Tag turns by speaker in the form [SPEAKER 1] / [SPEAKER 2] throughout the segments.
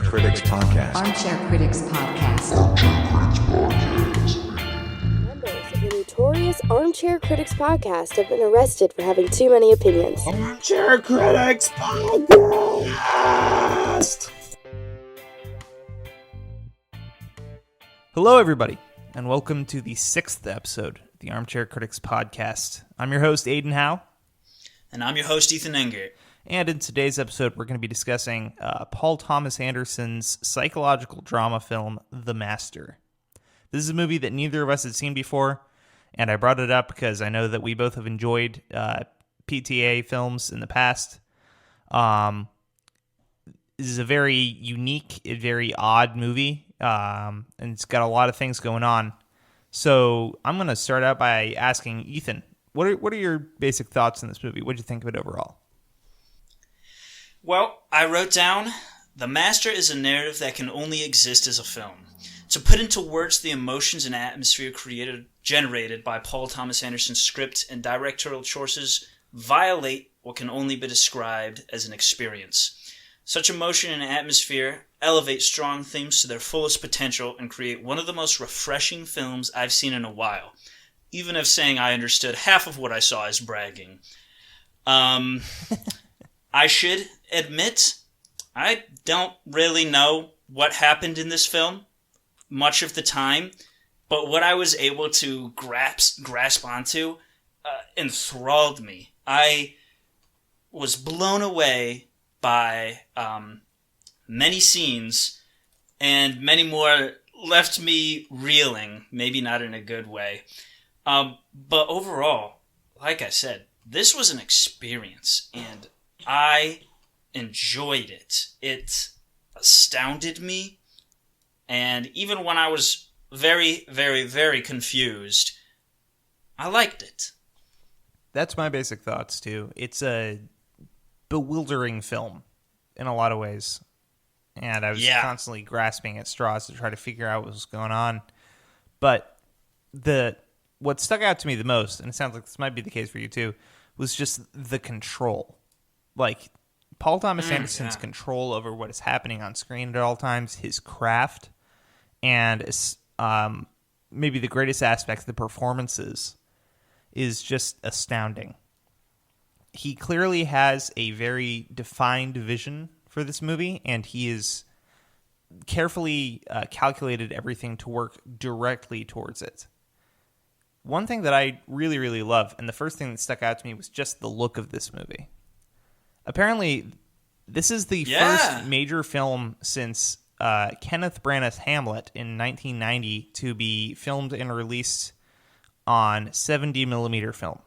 [SPEAKER 1] Critics Podcast.
[SPEAKER 2] Armchair Critics Podcast.
[SPEAKER 3] Members of the notorious Armchair Critics Podcast have been arrested for having too many opinions.
[SPEAKER 1] Armchair Critics Podcast!
[SPEAKER 4] Hello, everybody, and welcome to the 6th episode of the Armchair Critics Podcast. I'm your host, Aidan Howe.
[SPEAKER 5] And I'm your host, Ethan Engert.
[SPEAKER 4] And in today's episode, we're going to be discussing Paul Thomas Anderson's psychological drama film, The Master. This is a movie that neither of us had seen before, and I brought it up because I know that we both have enjoyed PTA films in the past. This is a very unique, very odd movie, and it's got a lot of things going on. So I'm going to start out by asking Ethan, what are your basic thoughts on this movie? What did you think of it overall?
[SPEAKER 5] Well, I wrote down, The Master is a narrative that can only exist as a film. To put into words the emotions and atmosphere generated by Paul Thomas Anderson's script and directorial choices violate what can only be described as an experience. Such emotion and atmosphere elevate strong themes to their fullest potential and create one of the most refreshing films I've seen in a while. Even if saying I understood half of what I saw is bragging. I should admit, I don't really know what happened in this film much of the time, but what I was able to grasp onto enthralled me. I was blown away by many scenes, and many more left me reeling, maybe not in a good way. But overall, like I said, this was an experience, and I enjoyed it. It astounded me, and even when I was very, very, very confused, I liked it.
[SPEAKER 4] That's my basic thoughts, too. It's a bewildering film in a lot of ways, and I was constantly grasping at straws to try to figure out what was going on. But what stuck out to me the most, and it sounds like this might be the case for you too, was just the control. Like, Paul Thomas Anderson's control over what is happening on screen at all times, his craft, and maybe the greatest aspect, the performances, is just astounding. He clearly has a very defined vision for this movie, and he has carefully calculated everything to work directly towards it. One thing that I really, really love, and the first thing that stuck out to me, was just the look of this movie. Apparently, this is the first major film since Kenneth Branagh's Hamlet in 1990 to be filmed and released on 70mm film.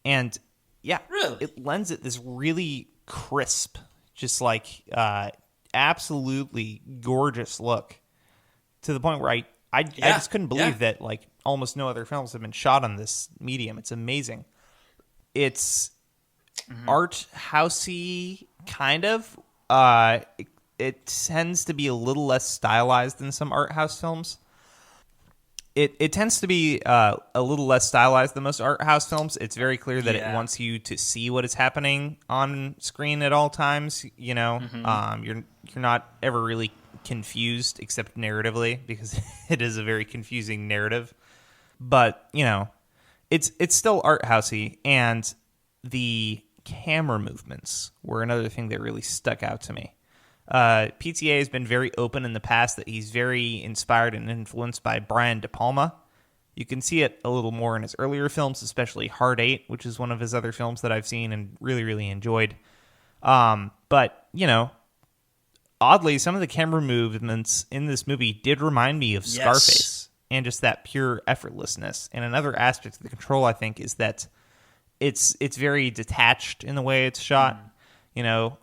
[SPEAKER 4] And,
[SPEAKER 5] Really?
[SPEAKER 4] it lends it this really crisp, just like absolutely gorgeous look, to the point where I just couldn't believe that like almost no other films have been shot on this medium. It's amazing. It's art housey, kind of. It tends to be a little less stylized than some art house films. It tends to be a little less stylized than most art house films. It's very clear that it wants you to see what is happening on screen at all times. You know, you're not ever really confused except narratively, because it is a very confusing narrative. But you know, it's still art housey, and the camera movements were another thing that really stuck out to me. PTA has been very open in the past that he's very inspired and influenced by Brian De Palma. You can see it a little more in his earlier films, especially Hard Eight, which is one of his other films that I've seen and really, really enjoyed. But, you know, oddly, some of the camera movements in this movie did remind me of Scarface, and just that pure effortlessness. And another aspect of the control, I think, is that it's very detached in the way it's shot, you know.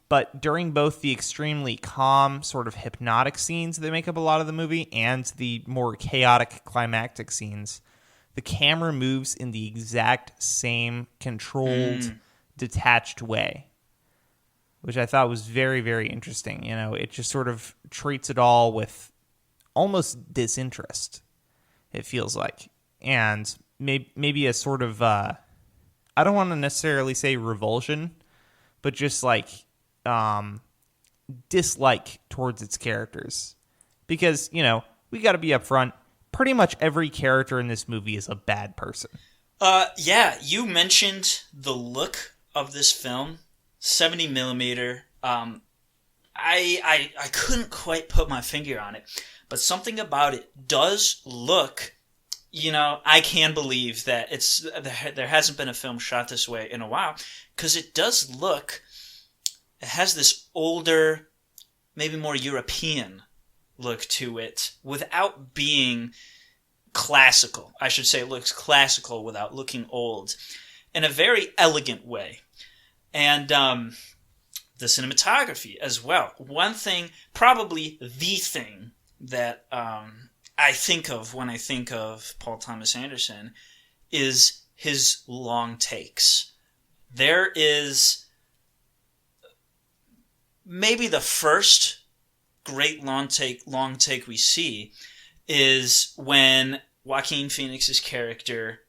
[SPEAKER 4] But during both the extremely calm, sort of hypnotic scenes that make up a lot of the movie and the more chaotic climactic scenes, the camera moves in the exact same controlled, detached way, which I thought was very, very interesting. You know, it just sort of treats it all with almost disinterest, it feels like. And maybe a sort of, I don't want to necessarily say revulsion, but just like dislike towards its characters. Because, we got to be upfront. Pretty much every character in this movie is a bad person.
[SPEAKER 5] Yeah, you mentioned the look of this film, 70 millimeter. I couldn't quite put my finger on it, but something about it does look. I can believe that there hasn't been a film shot this way in a while, because it does look. It has this older, maybe more European look to it, without being classical. I should say it looks classical without looking old, in a very elegant way. And the cinematography as well. One thing, probably the thing that I think of when I think of Paul Thomas Anderson is his long takes. There is maybe the first great long take we see is when Joaquin Phoenix's character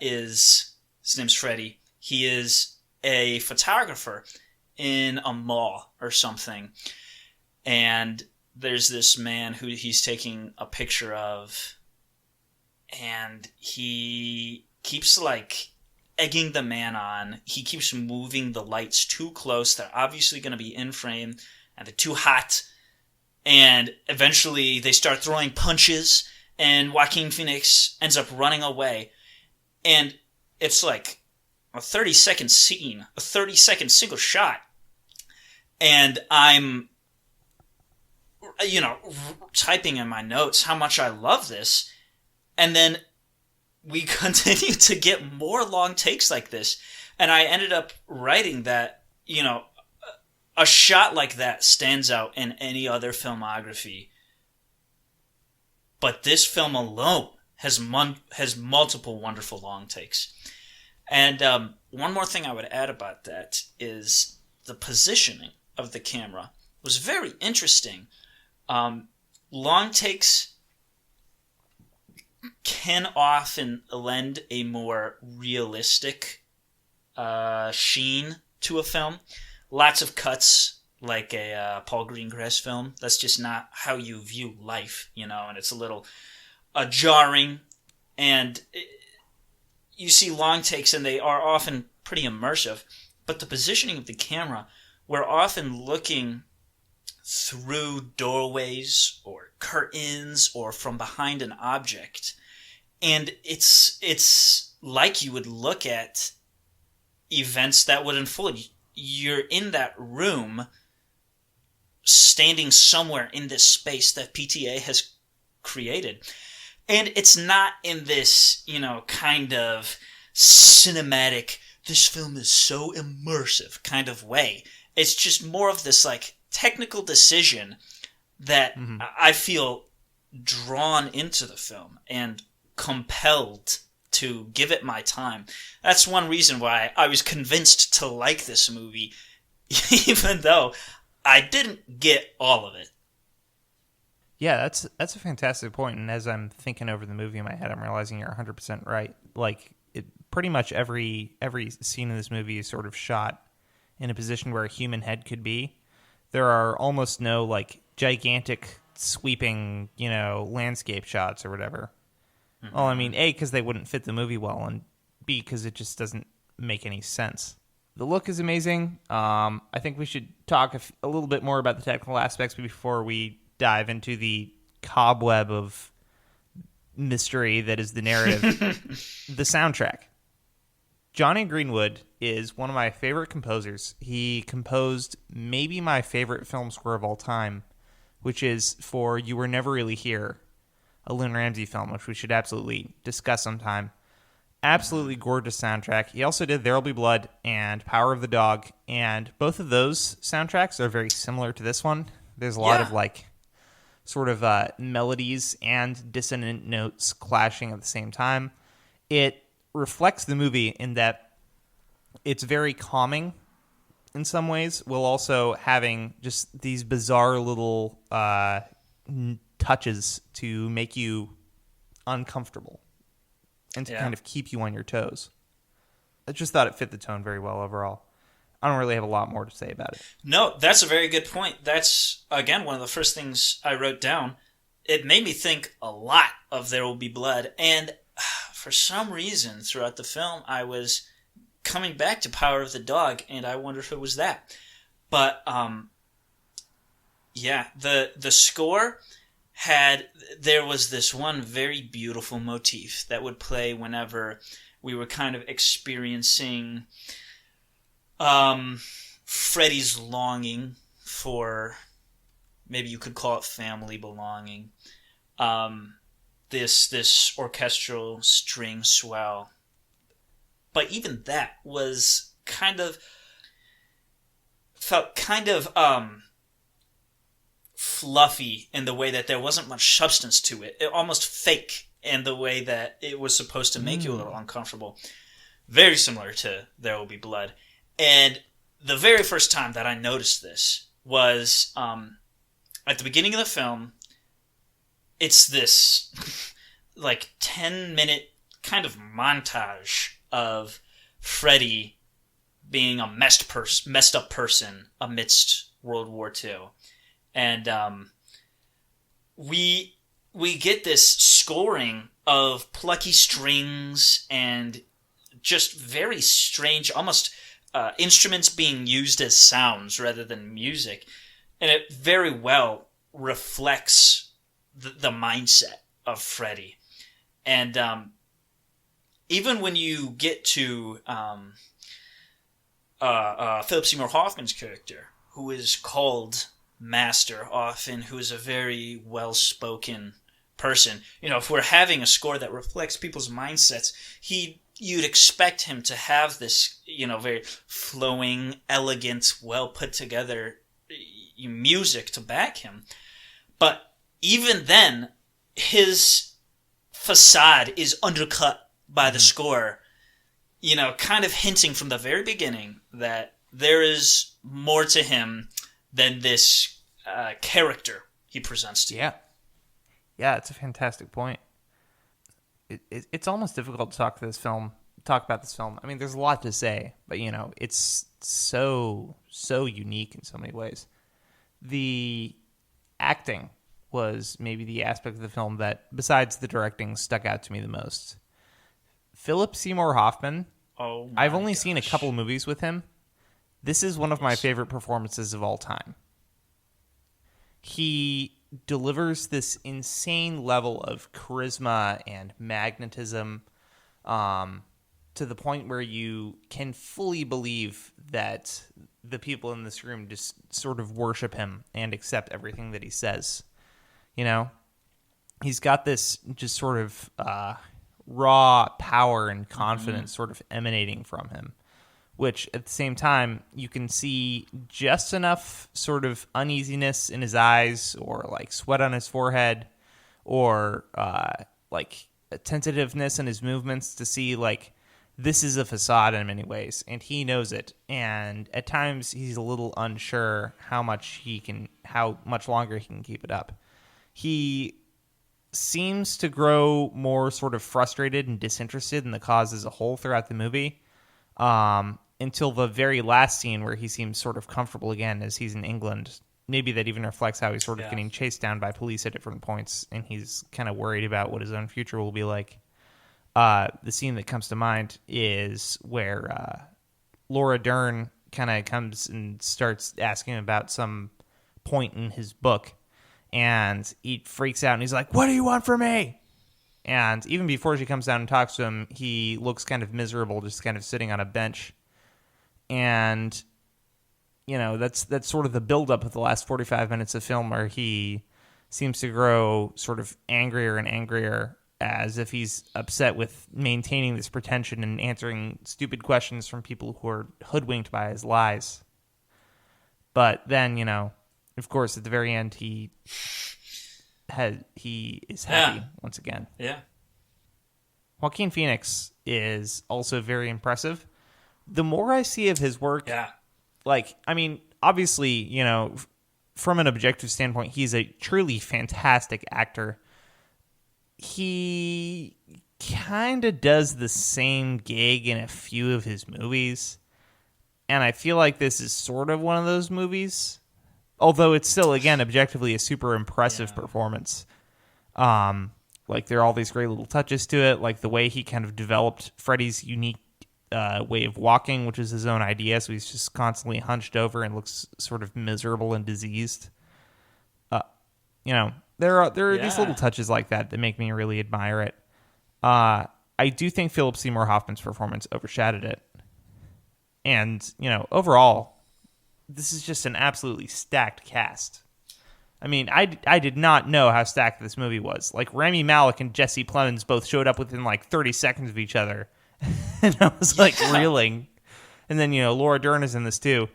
[SPEAKER 5] his name's Freddie. He is a photographer in a mall or something, and there's this man who he's taking a picture of, and he keeps egging the man on. He keeps moving the lights too close. They're obviously going to be in frame, and they're too hot. And eventually they start throwing punches, and Joaquin Phoenix ends up running away. And it's like a 30-second scene, a 30-second single shot. And I'm, typing in my notes how much I love this. And then we continue to get more long takes like this. And I ended up writing that, a shot like that stands out in any other filmography. But this film alone has multiple wonderful long takes. And one more thing I would add about that is the positioning of the camera was very interesting. Long takes can often lend a more realistic sheen to a film. Lots of cuts, like a Paul Greengrass film. That's just not how you view life, and it's a little jarring. And you see long takes, and they are often pretty immersive. But the positioning of the camera, we're often looking through doorways or curtains or from behind an object. And it's like you would look at events that would unfold. You're in that room, standing somewhere in this space that PTA has created. And it's not in this, kind of cinematic, this film is so immersive kind of way. It's just more of this, technical decision that I feel drawn into the film and compelled to give it my time. That's one reason why I was convinced to like this movie, even though I didn't get all of it.
[SPEAKER 4] Yeah, that's a fantastic point. And as I'm thinking over the movie in my head, I'm realizing you're 100% right. Pretty much every scene in this movie is sort of shot in a position where a human head could be. There are almost no gigantic sweeping, landscape shots or whatever. Mm-hmm. Well, I mean, A, because they wouldn't fit the movie well, and B, because it just doesn't make any sense. The look is amazing. I think we should talk a little bit more about the technical aspects before we dive into the cobweb of mystery that is the narrative. The soundtrack. Johnny Greenwood is one of my favorite composers. He composed maybe my favorite film score of all time, which is for You Were Never Really Here, a Lynn Ramsey film, which we should absolutely discuss sometime. Absolutely gorgeous soundtrack. He also did There'll Be Blood and Power of the Dog, and both of those soundtracks are very similar to this one. There's a lot of sort of melodies and dissonant notes clashing at the same time. It reflects the movie in that it's very calming in some ways, while also having just these bizarre little touches to make you uncomfortable and to kind of keep you on your toes. I just thought it fit the tone very well overall. I don't really have a lot more to say about it.
[SPEAKER 5] No, that's a very good point. That's, again, one of the first things I wrote down. It made me think a lot of There Will Be Blood, and for some reason throughout the film I was coming back to Power of the Dog, and I wonder if it was that. But yeah, the score there was this one very beautiful motif that would play whenever we were kind of experiencing Freddy's longing for, maybe you could call it family belonging. This orchestral string swell. But even that was felt kind of fluffy in the way that there wasn't much substance to it. It almost fake in the way that it was supposed to make you a little uncomfortable. Very similar to There Will Be Blood. And the very first time that I noticed this was at the beginning of the film. It's this like 10-minute kind of montage of Freddy being a messed up person amidst World War II. And we get this scoring of plucky strings and just very strange, almost instruments being used as sounds rather than music. And it very well reflects the mindset of Freddy. And even when you get to Philip Seymour Hoffman's character, who is called Master often, who is a very well-spoken person, if we're having a score that reflects people's mindsets, you'd expect him to have this, very flowing, elegant, well put together music to back him. But even then, his facade is undercut by the score, kind of hinting from the very beginning that there is more to him than this character he presents to you.
[SPEAKER 4] Yeah, it's a fantastic point. It's almost difficult to talk about this film. I mean, there's a lot to say, but it's so unique in so many ways. The acting was maybe the aspect of the film that, besides the directing, stuck out to me the most. Philip Seymour Hoffman, I've only seen a couple movies with him. This is one of my favorite performances of all time. He delivers this insane level of charisma and magnetism to the point where you can fully believe that the people in this room just sort of worship him and accept everything that he says. He's got this just sort of raw power and confidence sort of emanating from him, which at the same time you can see just enough sort of uneasiness in his eyes or like sweat on his forehead or like a tentativeness in his movements to see like this is a facade in many ways, and he knows it. And at times he's a little unsure how much longer he can keep it up. He seems to grow more sort of frustrated and disinterested in the cause as a whole throughout the movie, until the very last scene where he seems sort of comfortable again as he's in England. Maybe that even reflects how he's sort of getting chased down by police at different points, and he's kind of worried about what his own future will be like. The scene that comes to mind is where Laura Dern kind of comes and starts asking him about some point in his book, and he freaks out and he's like, "What do you want from me?" And even before she comes down and talks to him, he looks kind of miserable, just kind of sitting on a bench. And that's sort of the buildup of the last 45 minutes of film, where he seems to grow sort of angrier and angrier, as if he's upset with maintaining this pretension and answering stupid questions from people who are hoodwinked by his lies. But then, of course, at the very end, he is happy once again.
[SPEAKER 5] Yeah.
[SPEAKER 4] Joaquin Phoenix is also very impressive. The more I see of his work, obviously, from an objective standpoint, he's a truly fantastic actor. He kind of does the same gig in a few of his movies. And I feel like this is sort of one of those movies, although it's still, again, objectively a super impressive performance. Like, there are all these great little touches to it, like the way he kind of developed Freddy's unique way of walking, which is his own idea, so he's just constantly hunched over and looks sort of miserable and diseased. There are these little touches like that make me really admire it. I do think Philip Seymour Hoffman's performance overshadowed it. And, overall, this is just an absolutely stacked cast. I mean, I did not know how stacked this movie was. Like, Rami Malek and Jesse Plemons both showed up within, 30 seconds of each other. And I was, reeling. And then, Laura Dern is in this, too.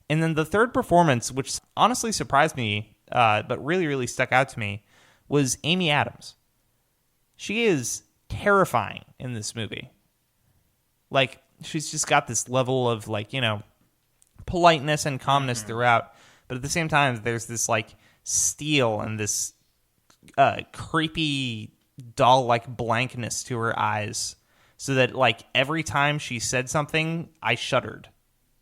[SPEAKER 4] And then the third performance, which honestly surprised me, but really, really stuck out to me, was Amy Adams. She is terrifying in this movie. Like, she's just got this level of, politeness and calmness throughout. But at the same time, there's this, steel and this creepy doll-like blankness to her eyes, so that every time she said something, I shuddered.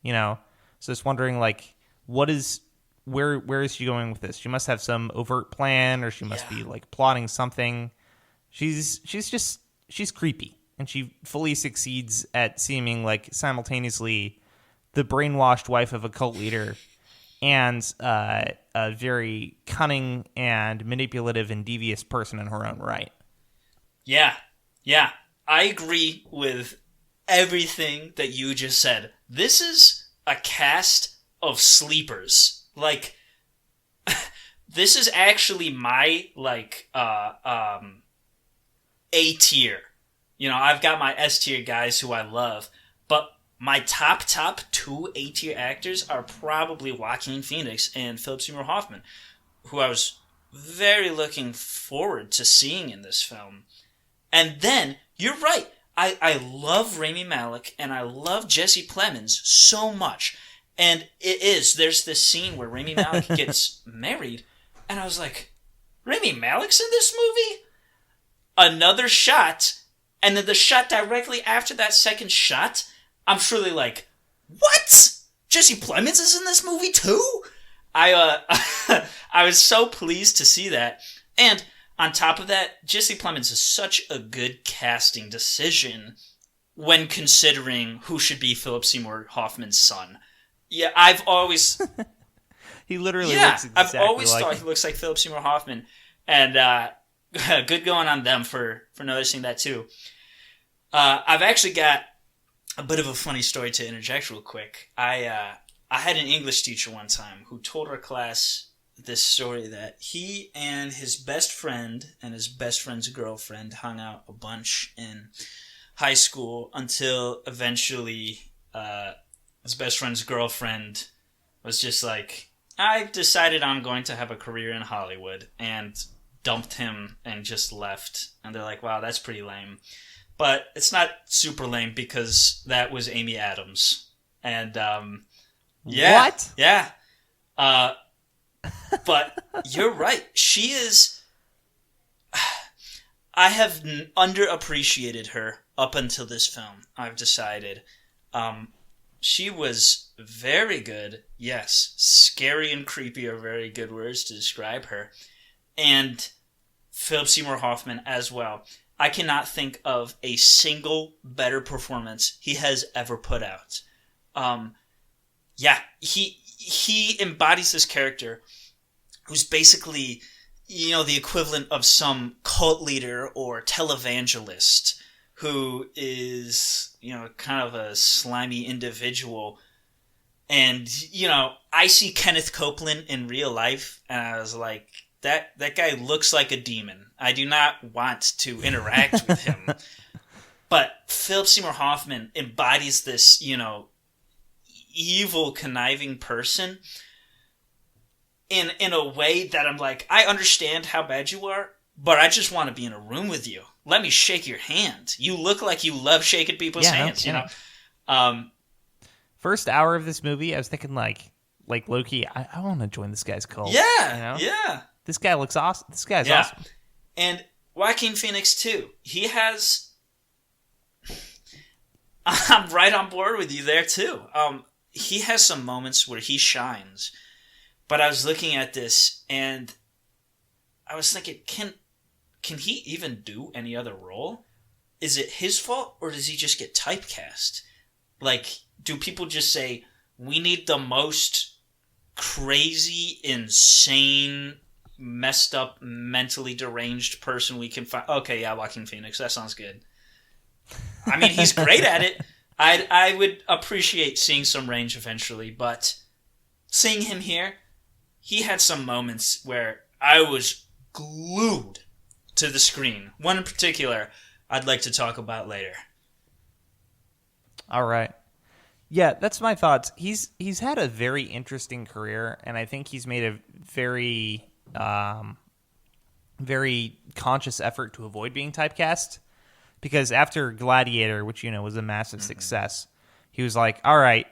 [SPEAKER 4] So just wondering where is she going with this? She must have some overt plan, or she must be plotting something. She's creepy, and she fully succeeds at seeming simultaneously the brainwashed wife of a cult leader and a very cunning and manipulative and devious person in her own right. Yeah. I agree with everything that you just said. This is a cast of sleepers. This is actually my, A tier. I've got my S tier guys who I love, but my top 2 A tier actors are probably Joaquin Phoenix and Philip Seymour Hoffman, who I was very looking forward to seeing in this film. And then, you're right, I love Rami Malek and I love Jesse Plemons so much. And there's this scene where Rami Malek gets married, and I was like, Rami Malek's in this movie? Another shot, and then the shot directly after that second shot, I'm truly like, what? Jesse Plemons is in this movie too? I was so pleased to see that. And on top of that, Jesse Plemons is such a good casting decision when considering who should be Philip Seymour Hoffman's son. Yeah, I've always... He literally looks exactly
[SPEAKER 5] I've always
[SPEAKER 4] like
[SPEAKER 5] thought
[SPEAKER 4] him.
[SPEAKER 5] he looks like Philip Seymour Hoffman. And good going on them for noticing that too. I've actually got a bit of a funny story to interject real quick. I had an English teacher one time who told our class this story that he and his best friend and his best friend's girlfriend hung out a bunch in high school until eventually his best friend's girlfriend was just like, I decided I'm going to have a career in Hollywood, and dumped him and just left. And they're like, wow, that's pretty lame. But it's not super lame because that was Amy Adams. And
[SPEAKER 4] What?
[SPEAKER 5] Yeah. But you're right. She is... I have underappreciated her up until this film, I've decided. She was very good. Yes, scary and creepy are very good words to describe her. And Philip Seymour Hoffman as well. I cannot think of a single better performance he has ever put out. He embodies this character who's basically, the equivalent of some cult leader or televangelist who is, kind of a slimy individual. And, I see Kenneth Copeland in real life, and I was like, that guy looks like a demon. I do not want to interact with him. But Philip Seymour Hoffman embodies this, evil, conniving person in a way that I'm like, I understand how bad you are, but I just want to be in a room with you. Let me shake your hand. You look like you love shaking people's hands,
[SPEAKER 4] First hour of this movie, I was thinking like low-key, I want to join this guy's cult.
[SPEAKER 5] Yeah, yeah.
[SPEAKER 4] This guy looks awesome. This guy's awesome.
[SPEAKER 5] And Joaquin Phoenix, too. He has... I'm right on board with you there, too. he has some moments where he shines. But I was looking at this and I was thinking, can he even do any other role? Is it his fault or does he just get typecast? Like, do people just say, we need the most crazy, insane, messed up, mentally deranged person we can find? Okay, yeah, Joaquin Phoenix. That sounds good. I mean, he's great at it. I would appreciate seeing some range eventually, but seeing him here, he had some moments where I was glued to the screen. One in particular I'd like to talk about later.
[SPEAKER 4] All right. Yeah, that's my thoughts. He's had a very interesting career, and I think he's made a very very conscious effort to avoid being typecast. Because after Gladiator, which was a massive success, he was like, "All right,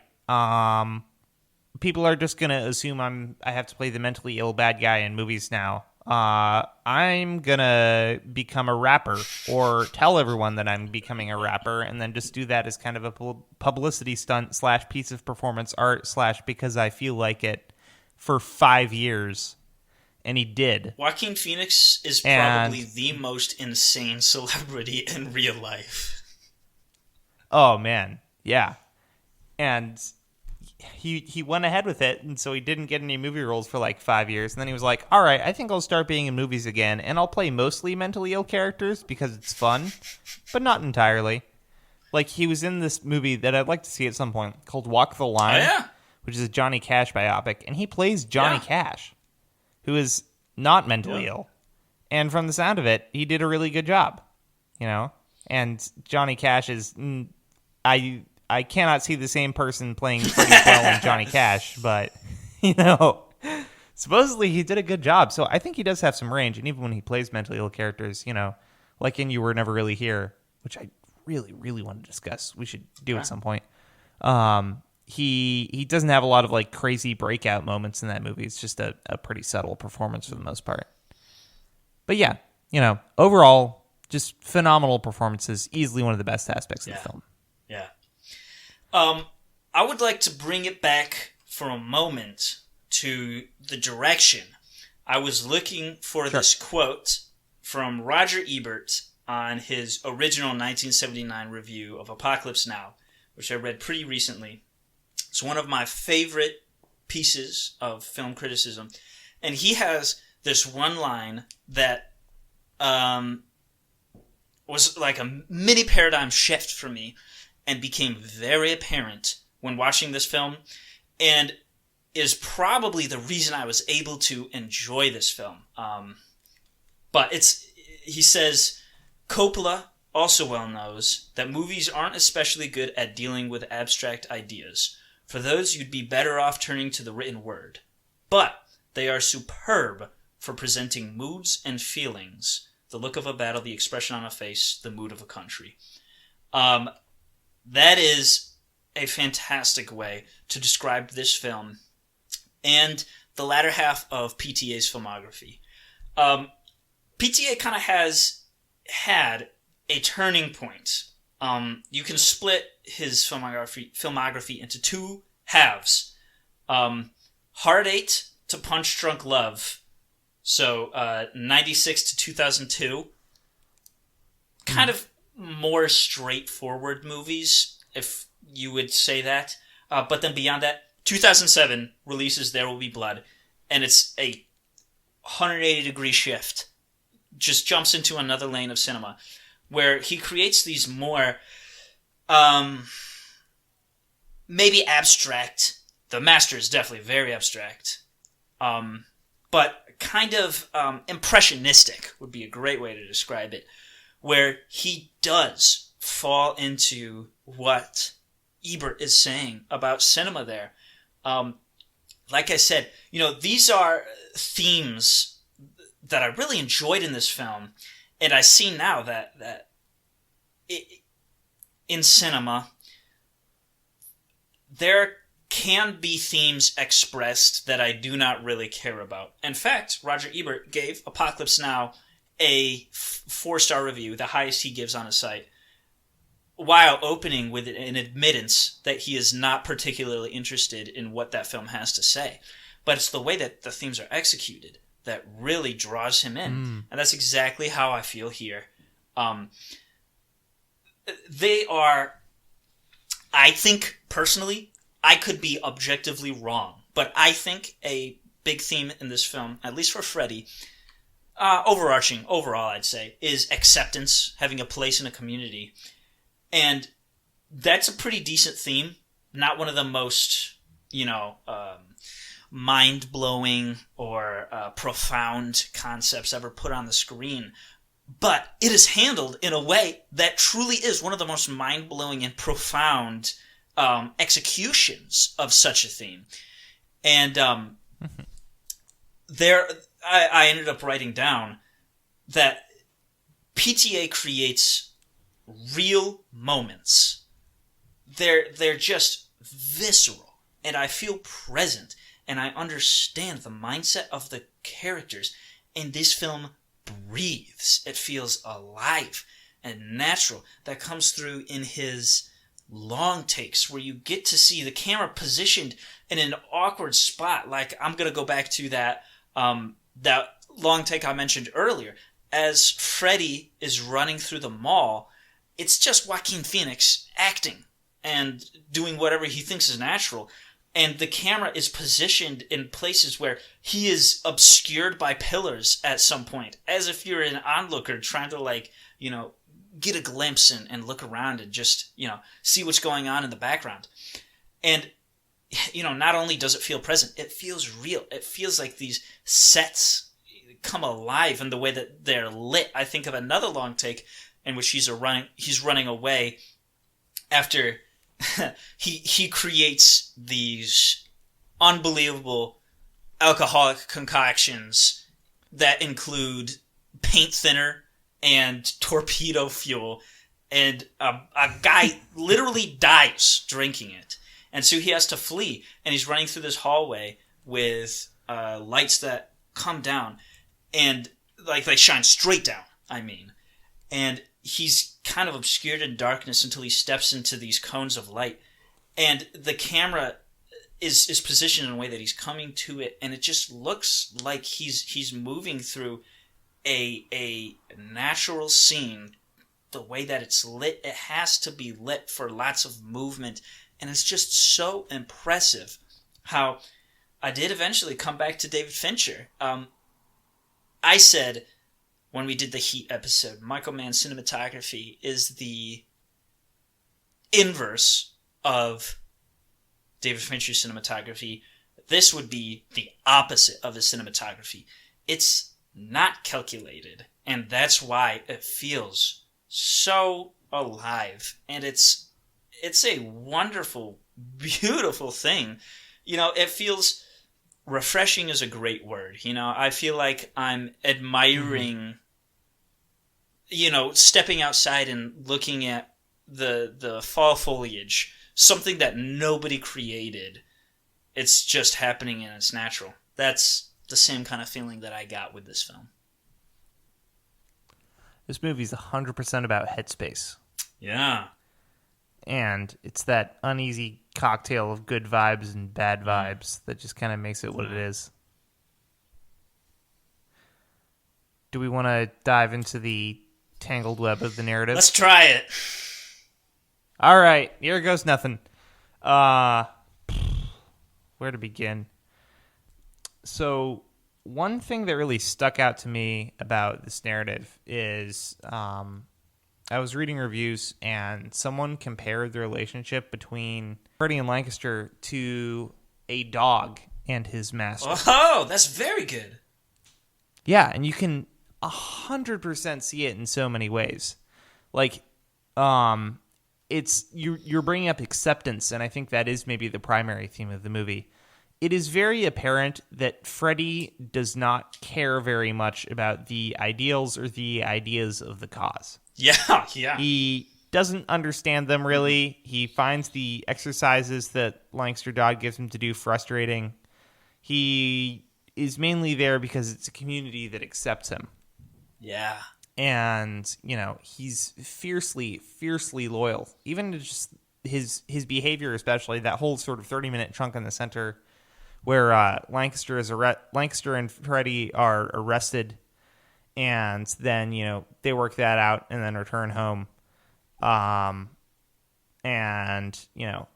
[SPEAKER 4] people are just gonna assume I have to play the mentally ill bad guy in movies now. I'm gonna become a rapper, or tell everyone that I'm becoming a rapper, and then just do that as kind of a publicity stunt / piece of performance art / because I feel like it for 5 years." And he did.
[SPEAKER 5] Joaquin Phoenix is probably the most insane celebrity in real life.
[SPEAKER 4] Oh, man. Yeah. And he went ahead with it, and so he didn't get any movie roles for like 5 years. And then he was like, all right, I think I'll start being in movies again, and I'll play mostly mentally ill characters because it's fun, but not entirely. Like, he was in this movie that I'd like to see at some point called Walk the Line, which is a Johnny Cash biopic, and he plays Johnny Cash, who is not mentally ill. And from the sound of it, he did a really good job, And Johnny Cash is... I cannot see the same person playing Freddie Quell and Johnny Cash, but, supposedly he did a good job. So I think he does have some range, and even when he plays mentally ill characters, like in You Were Never Really Here, which I really, really want to discuss. We should do at some point. He doesn't have a lot of like crazy breakout moments in that movie. It's just a pretty subtle performance for the most part. But yeah, overall, just phenomenal performances. Easily one of the best aspects of the film.
[SPEAKER 5] Yeah. I would like to bring it back for a moment to the direction. I was looking for this quote from Roger Ebert on his original 1979 review of Apocalypse Now, which I read pretty recently. It's one of my favorite pieces of film criticism. And he has this one line that was like a mini paradigm shift for me and became very apparent when watching this film, and is probably the reason I was able to enjoy this film. But he says, Coppola also well knows that movies aren't especially good at dealing with abstract ideas. For those, you'd be better off turning to the written word. But they are superb for presenting moods and feelings. The look of a battle, the expression on a face, the mood of a country. That is a fantastic way to describe this film and the latter half of PTA's filmography. PTA kind of has had a turning point. You can split his filmography into two halves. Hard Eight to Punch Drunk Love. So 96 to 2002. Kind of more straightforward movies, if you would say that. But then beyond that, 2007 releases There Will Be Blood. And it's a 180-degree shift. Just jumps into another lane of cinema, where he creates these more, maybe abstract. The Master is definitely very abstract. But kind of impressionistic would be a great way to describe it, where he does fall into what Ebert is saying about cinema there. Like I said, these are themes that I really enjoyed in this film, and I see now that in cinema, there can be themes expressed that I do not really care about. In fact, Roger Ebert gave Apocalypse Now a 4-star review, the highest he gives on his site. while opening with an admittance that he is not particularly interested in what that film has to say. But it's the way that the themes are executed that really draws him in. And that's exactly how I feel here. They are, I think, personally, I could be objectively wrong, but I think a big theme in this film, at least for Freddy, overall, I'd say, is acceptance, having a place in a community. And that's a pretty decent theme. Not one of the most, mind-blowing or profound concepts ever put on the screen. But it is handled in a way that truly is one of the most mind-blowing and profound executions of such a theme. And I ended up writing down that PTA creates real moments. They're just visceral, and I feel present, and I understand the mindset of the characters, and this film breathes. It feels alive and natural. That comes through in his long takes, where you get to see the camera positioned in an awkward spot. Like, I'm gonna go back to that long take I mentioned earlier. As Freddy is running through the mall, it's just Joaquin Phoenix acting and doing whatever he thinks is natural. And the camera is positioned in places where he is obscured by pillars at some point, as if you're an onlooker trying to, get a glimpse and look around and just, see what's going on in the background. And, not only does it feel present, it feels real. It feels like these sets come alive in the way that they're lit. I think of another long take in which he's running away after he creates these unbelievable alcoholic concoctions that include paint thinner and torpedo fuel, and a guy literally dies drinking it. And so he has to flee, and he's running through this hallway with lights that come down, and they shine straight down, and he's kind of obscured in darkness until he steps into these cones of light, and the camera is positioned in a way that he's coming to it, and it just looks like he's moving through a natural scene. The way that it's lit, it has to be lit for lots of movement, and it's just so impressive how I did eventually come back to David Fincher. I said, when we did the Heat episode, Michael Mann's cinematography is the inverse of David Fincher's cinematography. This would be the opposite of his cinematography. It's not calculated, and that's why it feels so alive. And it's a wonderful, beautiful thing. It feels... refreshing is a great word. I feel like I'm admiring, stepping outside and looking at the fall foliage, something that nobody created. It's just happening and it's natural. That's the same kind of feeling that I got with this film.
[SPEAKER 4] This movie's 100% about headspace.
[SPEAKER 5] Yeah.
[SPEAKER 4] And it's that uneasy cocktail of good vibes and bad vibes that just kind of makes it what it is. Do we want to dive into the tangled web of the narrative?
[SPEAKER 5] Let's try it.
[SPEAKER 4] All right, here goes nothing. Where to begin? So, one thing that really stuck out to me about this narrative is... I was reading reviews, and someone compared the relationship between Freddy and Lancaster to a dog and his master.
[SPEAKER 5] Oh, that's very good.
[SPEAKER 4] Yeah, and you can 100% see it in so many ways. It's you're bringing up acceptance, and I think that is maybe the primary theme of the movie. It is very apparent that Freddy does not care very much about the ideals or the ideas of the cause.
[SPEAKER 5] Yeah.
[SPEAKER 4] He doesn't understand them, really. He finds the exercises that Lancaster Dodd gives him to do frustrating. He is mainly there because it's a community that accepts him.
[SPEAKER 5] Yeah.
[SPEAKER 4] And, he's fiercely, fiercely loyal. Even to just his behavior, especially that whole sort of 30-minute chunk in the center where Lancaster and Freddy are arrested, and then, they work that out and then return home. And,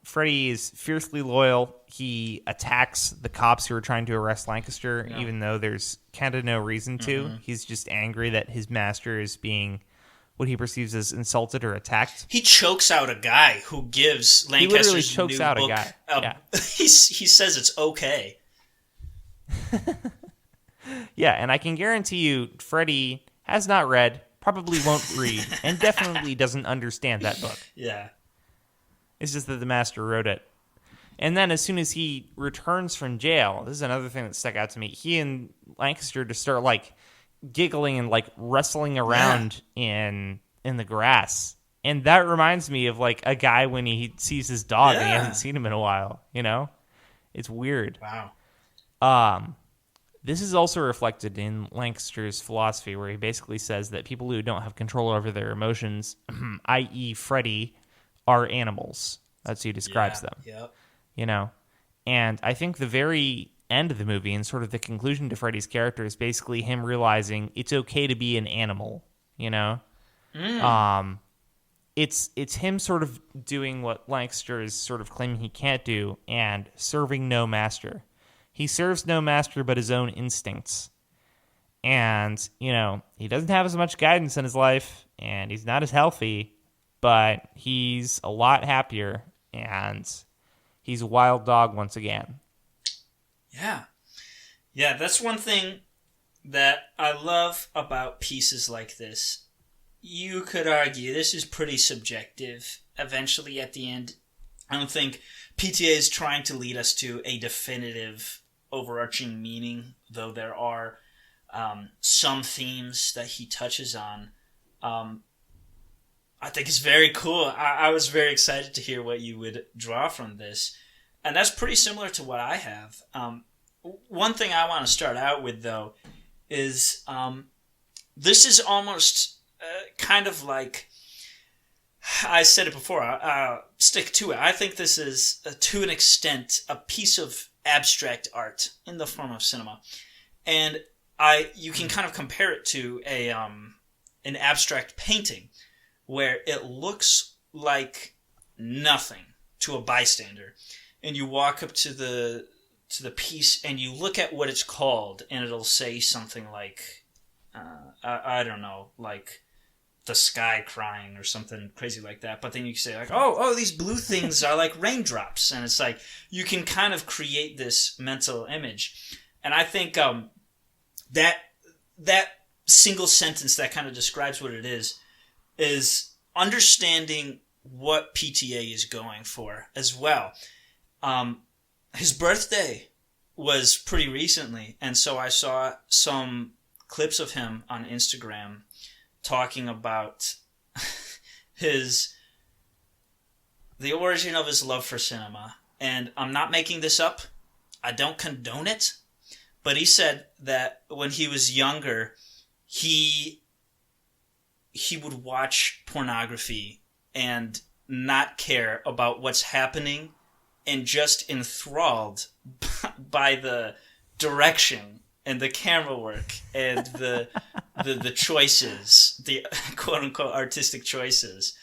[SPEAKER 4] Freddy is fiercely loyal. He attacks the cops who are trying to arrest Lancaster, even though there's kind of no reason to. Mm-hmm. He's just angry that his master is being what he perceives as insulted or attacked.
[SPEAKER 5] He chokes out a guy who gives Lancaster's
[SPEAKER 4] he literally chokes
[SPEAKER 5] new
[SPEAKER 4] out
[SPEAKER 5] book.
[SPEAKER 4] A guy.
[SPEAKER 5] He says it's okay.
[SPEAKER 4] Yeah, and I can guarantee you Freddy has not read, probably won't read, and definitely doesn't understand that book.
[SPEAKER 5] Yeah.
[SPEAKER 4] It's just that the master wrote it. And then as soon as he returns from jail, this is another thing that stuck out to me. He and Lancaster just start giggling and wrestling around in the grass. And that reminds me of a guy when he sees his dog and he hasn't seen him in a while, It's weird.
[SPEAKER 5] Wow.
[SPEAKER 4] This is also reflected in Lancaster's philosophy, where he basically says that people who don't have control over their emotions, i.e. Freddy, are animals. That's how he describes them.
[SPEAKER 5] Yep.
[SPEAKER 4] And I think the very end of the movie and sort of the conclusion to Freddy's character is basically him realizing it's okay to be an animal, It's him sort of doing what Lancaster is sort of claiming he can't do and serving no master. He serves no master but his own instincts. And, he doesn't have as much guidance in his life, and he's not as healthy, but he's a lot happier, and he's a wild dog once again.
[SPEAKER 5] Yeah. Yeah, that's one thing that I love about pieces like this. You could argue this is pretty subjective. Eventually, at the end, I don't think PTA is trying to lead us to a definitive overarching meaning, though there are some themes that he touches on. I think it's very cool. I was very excited to hear what you would draw from this. And that's pretty similar to what I have. One thing I want to start out with, though, is this is almost kind of like... I said it before. I'll stick to it. I think this is, to an extent, a piece of abstract art in the form of cinema. And you can kind of compare it to an abstract painting, where it looks like nothing to a bystander, and you walk up to the piece and you look at what it's called, and it'll say something like, I don't know, like the sky crying or something crazy like that. But then you say oh, these blue things are like raindrops, and it's like you can kind of create this mental image. And I think that single sentence that kind of describes what it is understanding what PTA is going for as well. His birthday was pretty recently, and so I saw some clips of him on Instagram talking about the origin of his love for cinema. And I'm not making this up. I don't condone it. But he said that when he was younger, he would watch pornography and not care about what's happening, and just enthralled by the direction and the camera work and the choices, the quote unquote artistic choices.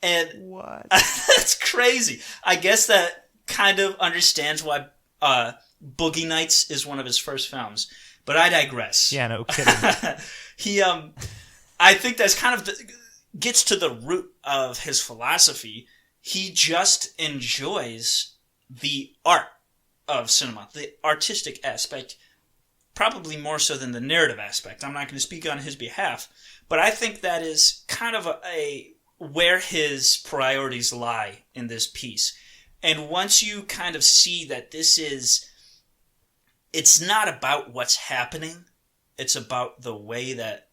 [SPEAKER 5] And
[SPEAKER 4] what?
[SPEAKER 5] That's crazy. I guess that kind of understands why Boogie Nights is one of his first films. But I digress.
[SPEAKER 4] Yeah, no kidding.
[SPEAKER 5] I think that's kind of gets to the root of his philosophy. He just enjoys the art of cinema, the artistic aspect, probably more so than the narrative aspect. I'm not going to speak on his behalf, but I think that is kind of where his priorities lie in this piece. And once you kind of see that it's not about what's happening, it's about the way that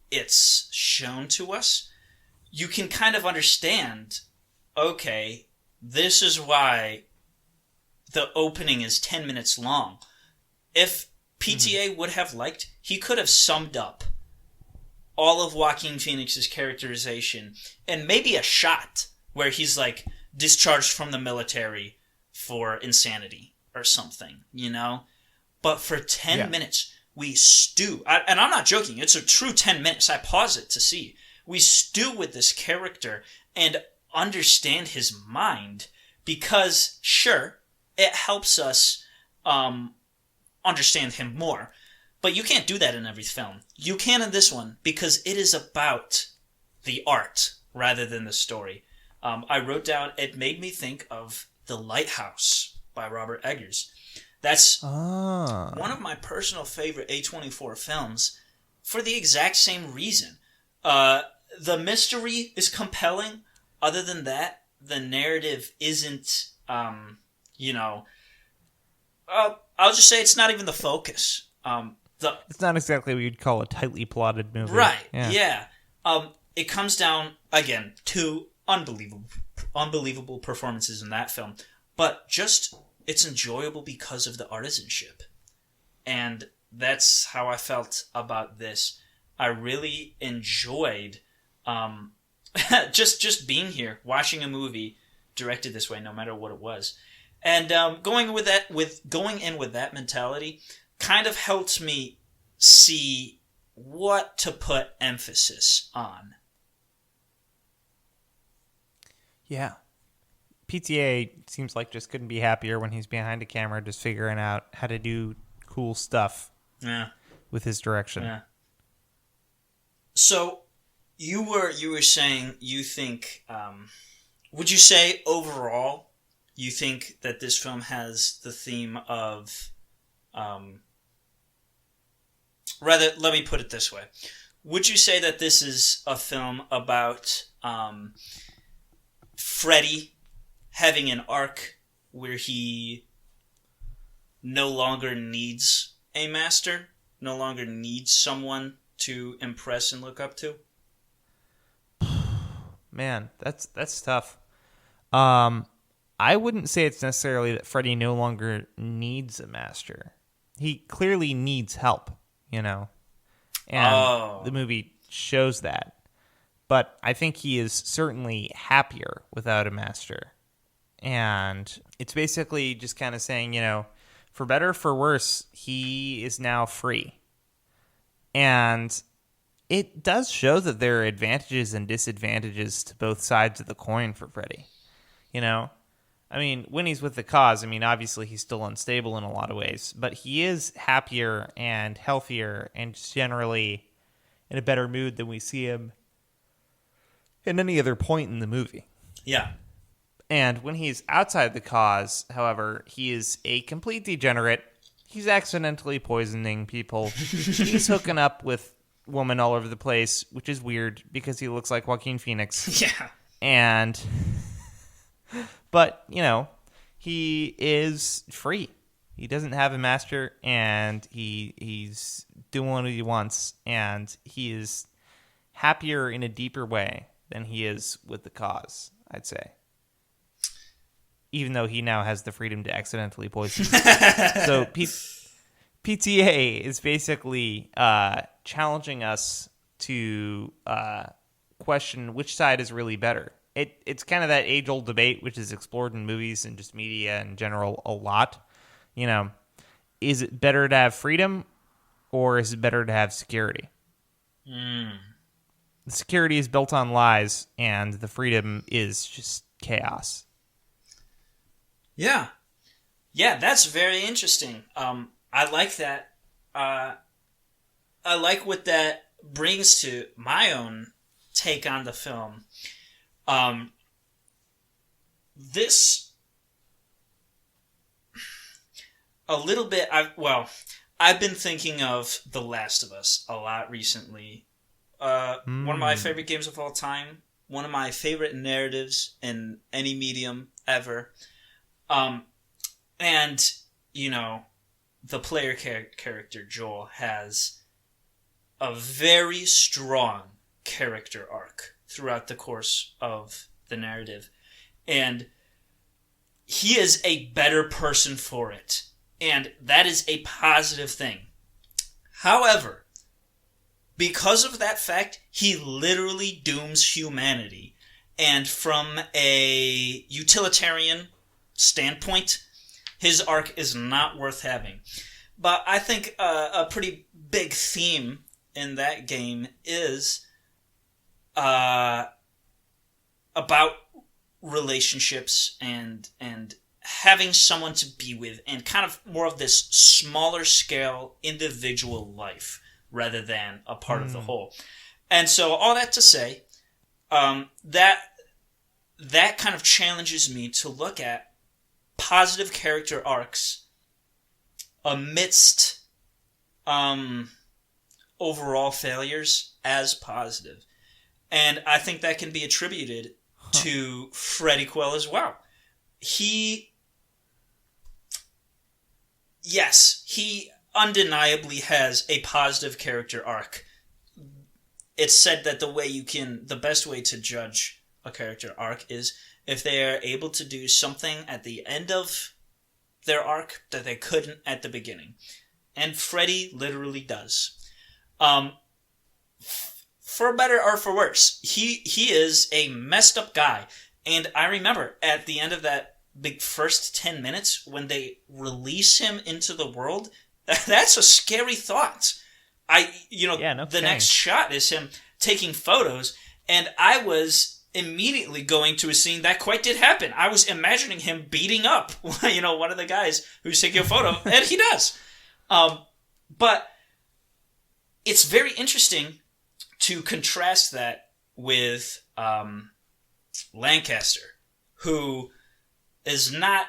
[SPEAKER 5] it's shown to us, you can kind of understand, okay, this is why the opening is 10 minutes long. If PTA would have liked, he could have summed up all of Joaquin Phoenix's characterization and maybe a shot where he's like discharged from the military for insanity or something, you know? But for 10 minutes, we stew. And I'm not joking. It's a true 10 minutes. I pause it to see. We stew with this character and understand his mind because, sure, it helps us understand him more. But you can't do that in every film. You can in this one because it is about the art rather than the story. I wrote down, it made me think of The Lighthouse by Robert Eggers. That's one of my personal favorite A24 films for the exact same reason. The mystery is compelling. Other than that, the narrative isn't, I'll just say it's not even the focus.
[SPEAKER 4] It's not exactly what you'd call a tightly plotted movie.
[SPEAKER 5] Right, yeah. It comes down, again, to unbelievable performances in that film. But just, it's enjoyable because of the artisanship. And that's how I felt about this. I really enjoyed just being here, watching a movie directed this way, no matter what it was. And going in with that mentality kind of helped me see what to put emphasis on.
[SPEAKER 4] Yeah. PTA seems like just couldn't be happier when he's behind a camera just figuring out how to do cool stuff with his direction.
[SPEAKER 5] Yeah. So you were saying you think would you say overall you think that this film has the theme of rather, let me put it this way. Would you say that this is a film about Freddy having an arc where he no longer needs a master, no longer needs someone to impress and look up to?
[SPEAKER 4] Man, that's tough. I wouldn't say it's necessarily that Freddy no longer needs a master. He clearly needs help, and the movie shows that. But I think he is certainly happier without a master. And it's basically just kind of saying, for better or for worse, he is now free. And it does show that there are advantages and disadvantages to both sides of the coin for Freddy. I mean, when he's with the cause, obviously he's still unstable in a lot of ways, but he is happier and healthier and just generally in a better mood than we see him in any other point in the movie.
[SPEAKER 5] Yeah.
[SPEAKER 4] And when he's outside the cause, however, he is a complete degenerate. He's accidentally poisoning people. He's hooking up with women all over the place, which is weird because he looks like Joaquin Phoenix.
[SPEAKER 5] Yeah.
[SPEAKER 4] But, he is free. He doesn't have a master, and he's doing what he wants, and he is happier in a deeper way than he is with the cause, I'd say. Even though he now has the freedom to accidentally poison. So PTA is basically challenging us to question which side is really better. It's kind of that age-old debate, which is explored in movies and just media in general a lot. Is it better to have freedom, or is it better to have security? The security is built on lies, and the freedom is just chaos.
[SPEAKER 5] Yeah. Yeah, that's very interesting. I like that. I like what that brings to my own take on the film. This a little bit. I've been thinking of The Last of Us a lot recently. One of my favorite games of all time. One of my favorite narratives in any medium ever. And the player character Joel has a very strong character arc throughout the course of the narrative. And he is a better person for it. And that is a positive thing. However, because of that fact, he literally dooms humanity. And from a utilitarian standpoint, his arc is not worth having. But I think a pretty big theme in that game is about relationships and having someone to be with, and kind of more of this smaller scale individual life rather than a part of the whole. And so all that to say, that kind of challenges me to look at positive character arcs amidst overall failures as positive. And I think that can be attributed to Freddie Quell as well. He undeniably has a positive character arc. It's said that the best way to judge a character arc is if they are able to do something at the end of their arc that they couldn't at the beginning. And Freddie literally does. For better or for worse, he is a messed up guy. And I remember at the end of that big first 10 minutes when they release him into the world, that's a scary thought. The next shot is him taking photos, and I was immediately going to a scene that quite did happen. I was imagining him beating up, one of the guys who's taking a photo, and he does. But it's very interesting to contrast that with Lancaster, who is not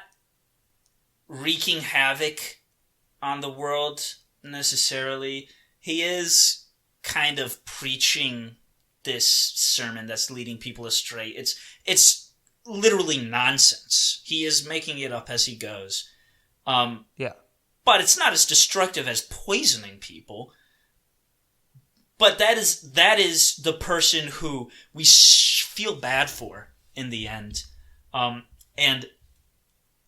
[SPEAKER 5] wreaking havoc on the world necessarily. He is kind of preaching this sermon that's leading people astray. It's literally nonsense. He is making it up as he goes. But it's not as destructive as poisoning people. But that is the person who we feel bad for in the end. And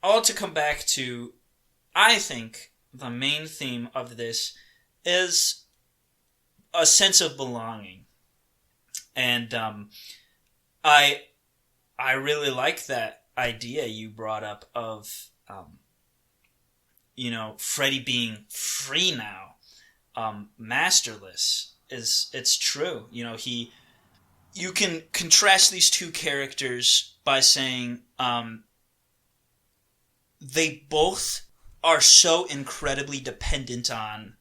[SPEAKER 5] all to come back to, I think the main theme of this is a sense of belonging. And I really like that idea you brought up of Freddie being free now, masterless. It's true. You can contrast these two characters by saying they both are so incredibly dependent on,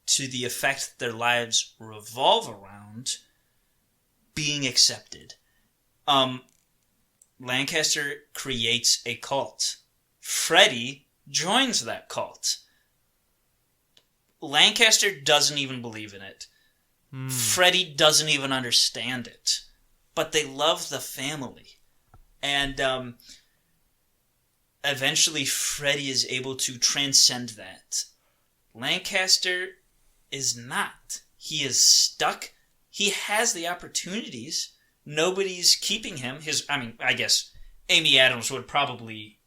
[SPEAKER 5] to the effect their lives revolve around, being accepted. Lancaster creates a cult. Freddie joins that cult. Lancaster doesn't even believe in it. Freddie doesn't even understand it. But they love the family. And eventually Freddie is able to transcend that. Lancaster is not. He is stuck. He has the opportunities. Nobody's keeping him. I guess Amy Adams would probably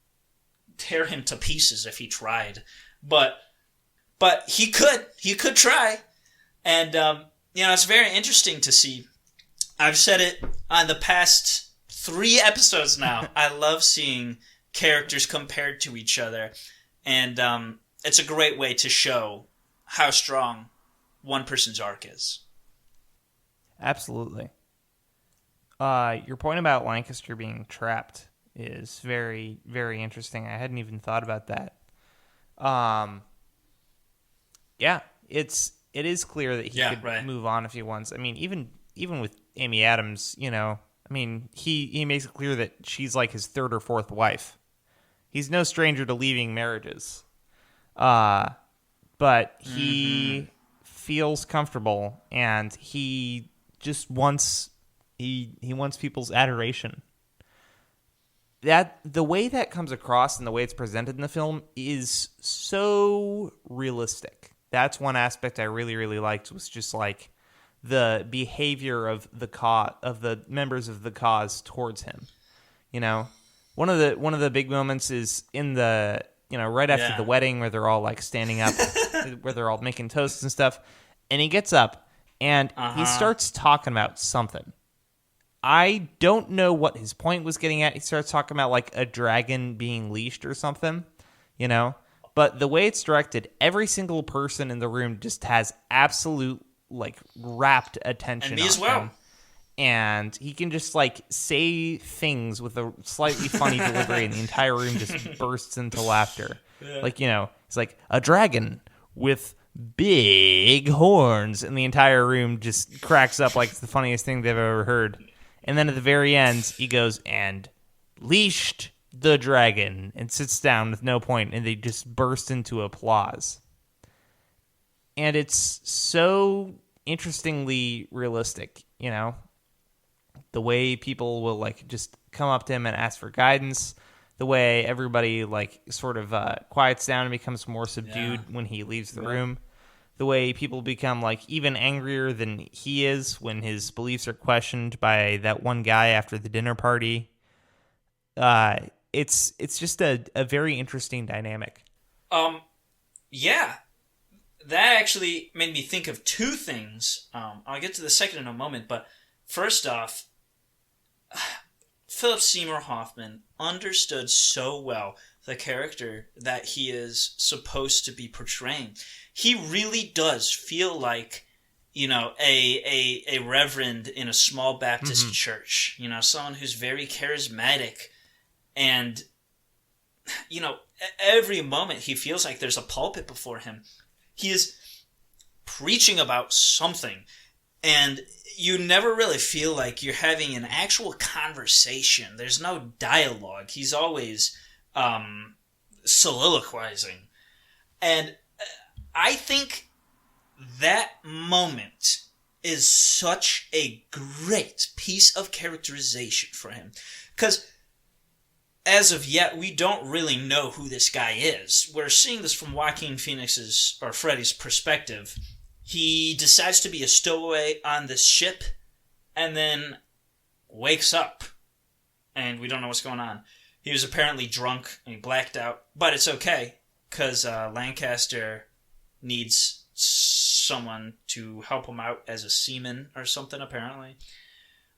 [SPEAKER 5] tear him to pieces if he tried. But he could try. And, it's very interesting to see. I've said it on the past 3 episodes now. I love seeing characters compared to each other. And it's a great way to show how strong one person's arc is.
[SPEAKER 4] Absolutely. Your point about Lancaster being trapped is very, very interesting. I hadn't even thought about that. It is clear that he could move on if he wants. I mean, even with Amy Adams, he makes it clear that she's like his 3rd or 4th wife. He's no stranger to leaving marriages. But he feels comfortable, and he just wants he wants people's adoration. That the way that comes across and the way it's presented in the film is so realistic. That's one aspect I really, really liked, was just like the behavior of the members of the cause towards him. One of the big moments is in the right after the wedding, where they're all like standing up, where they're all making toasts and stuff, and he gets up And he starts talking about something. I don't know what his point was getting at. He starts talking about like a dragon being leashed or something, you know? But the way it's directed, every single person in the room just has absolute like rapt attention.
[SPEAKER 5] And me as well.
[SPEAKER 4] Him. And he can just like say things with a slightly funny delivery and the entire room just bursts into laughter. Yeah. Like, you know, it's like a dragon with big horns and the entire room just cracks up like it's the funniest thing they've ever heard. And then at the very end, he goes and leashed the dragon and sits down with no point, and they just burst into applause. And it's so interestingly realistic, you know? The way people will like just come up to him and ask for guidance, the way everybody like sort of quiets down and becomes more subdued when he leaves the room, the way people become like even angrier than he is when his beliefs are questioned by that one guy after the dinner party. It's just a very interesting dynamic.
[SPEAKER 5] Yeah. That actually made me think of two things. I'll get to the second in a moment, but first off, Philip Seymour Hoffman understood so well the character that he is supposed to be portraying. He really does feel like, you know, a reverend in a small Baptist church. You know, someone who's very charismatic. And, you know, every moment he feels like there's a pulpit before him. He is preaching about something. And you never really feel like you're having an actual conversation. There's no dialogue. He's always soliloquizing. And I think that moment is such a great piece of characterization for him. Because as of yet, we don't really know who this guy is. We're seeing this from Joaquin Phoenix's, or Freddy's, perspective. He decides to be a stowaway on this ship, and then wakes up, and we don't know what's going on. He was apparently drunk, and he blacked out, but it's okay, because Lancaster needs someone to help him out as a seaman or something, apparently.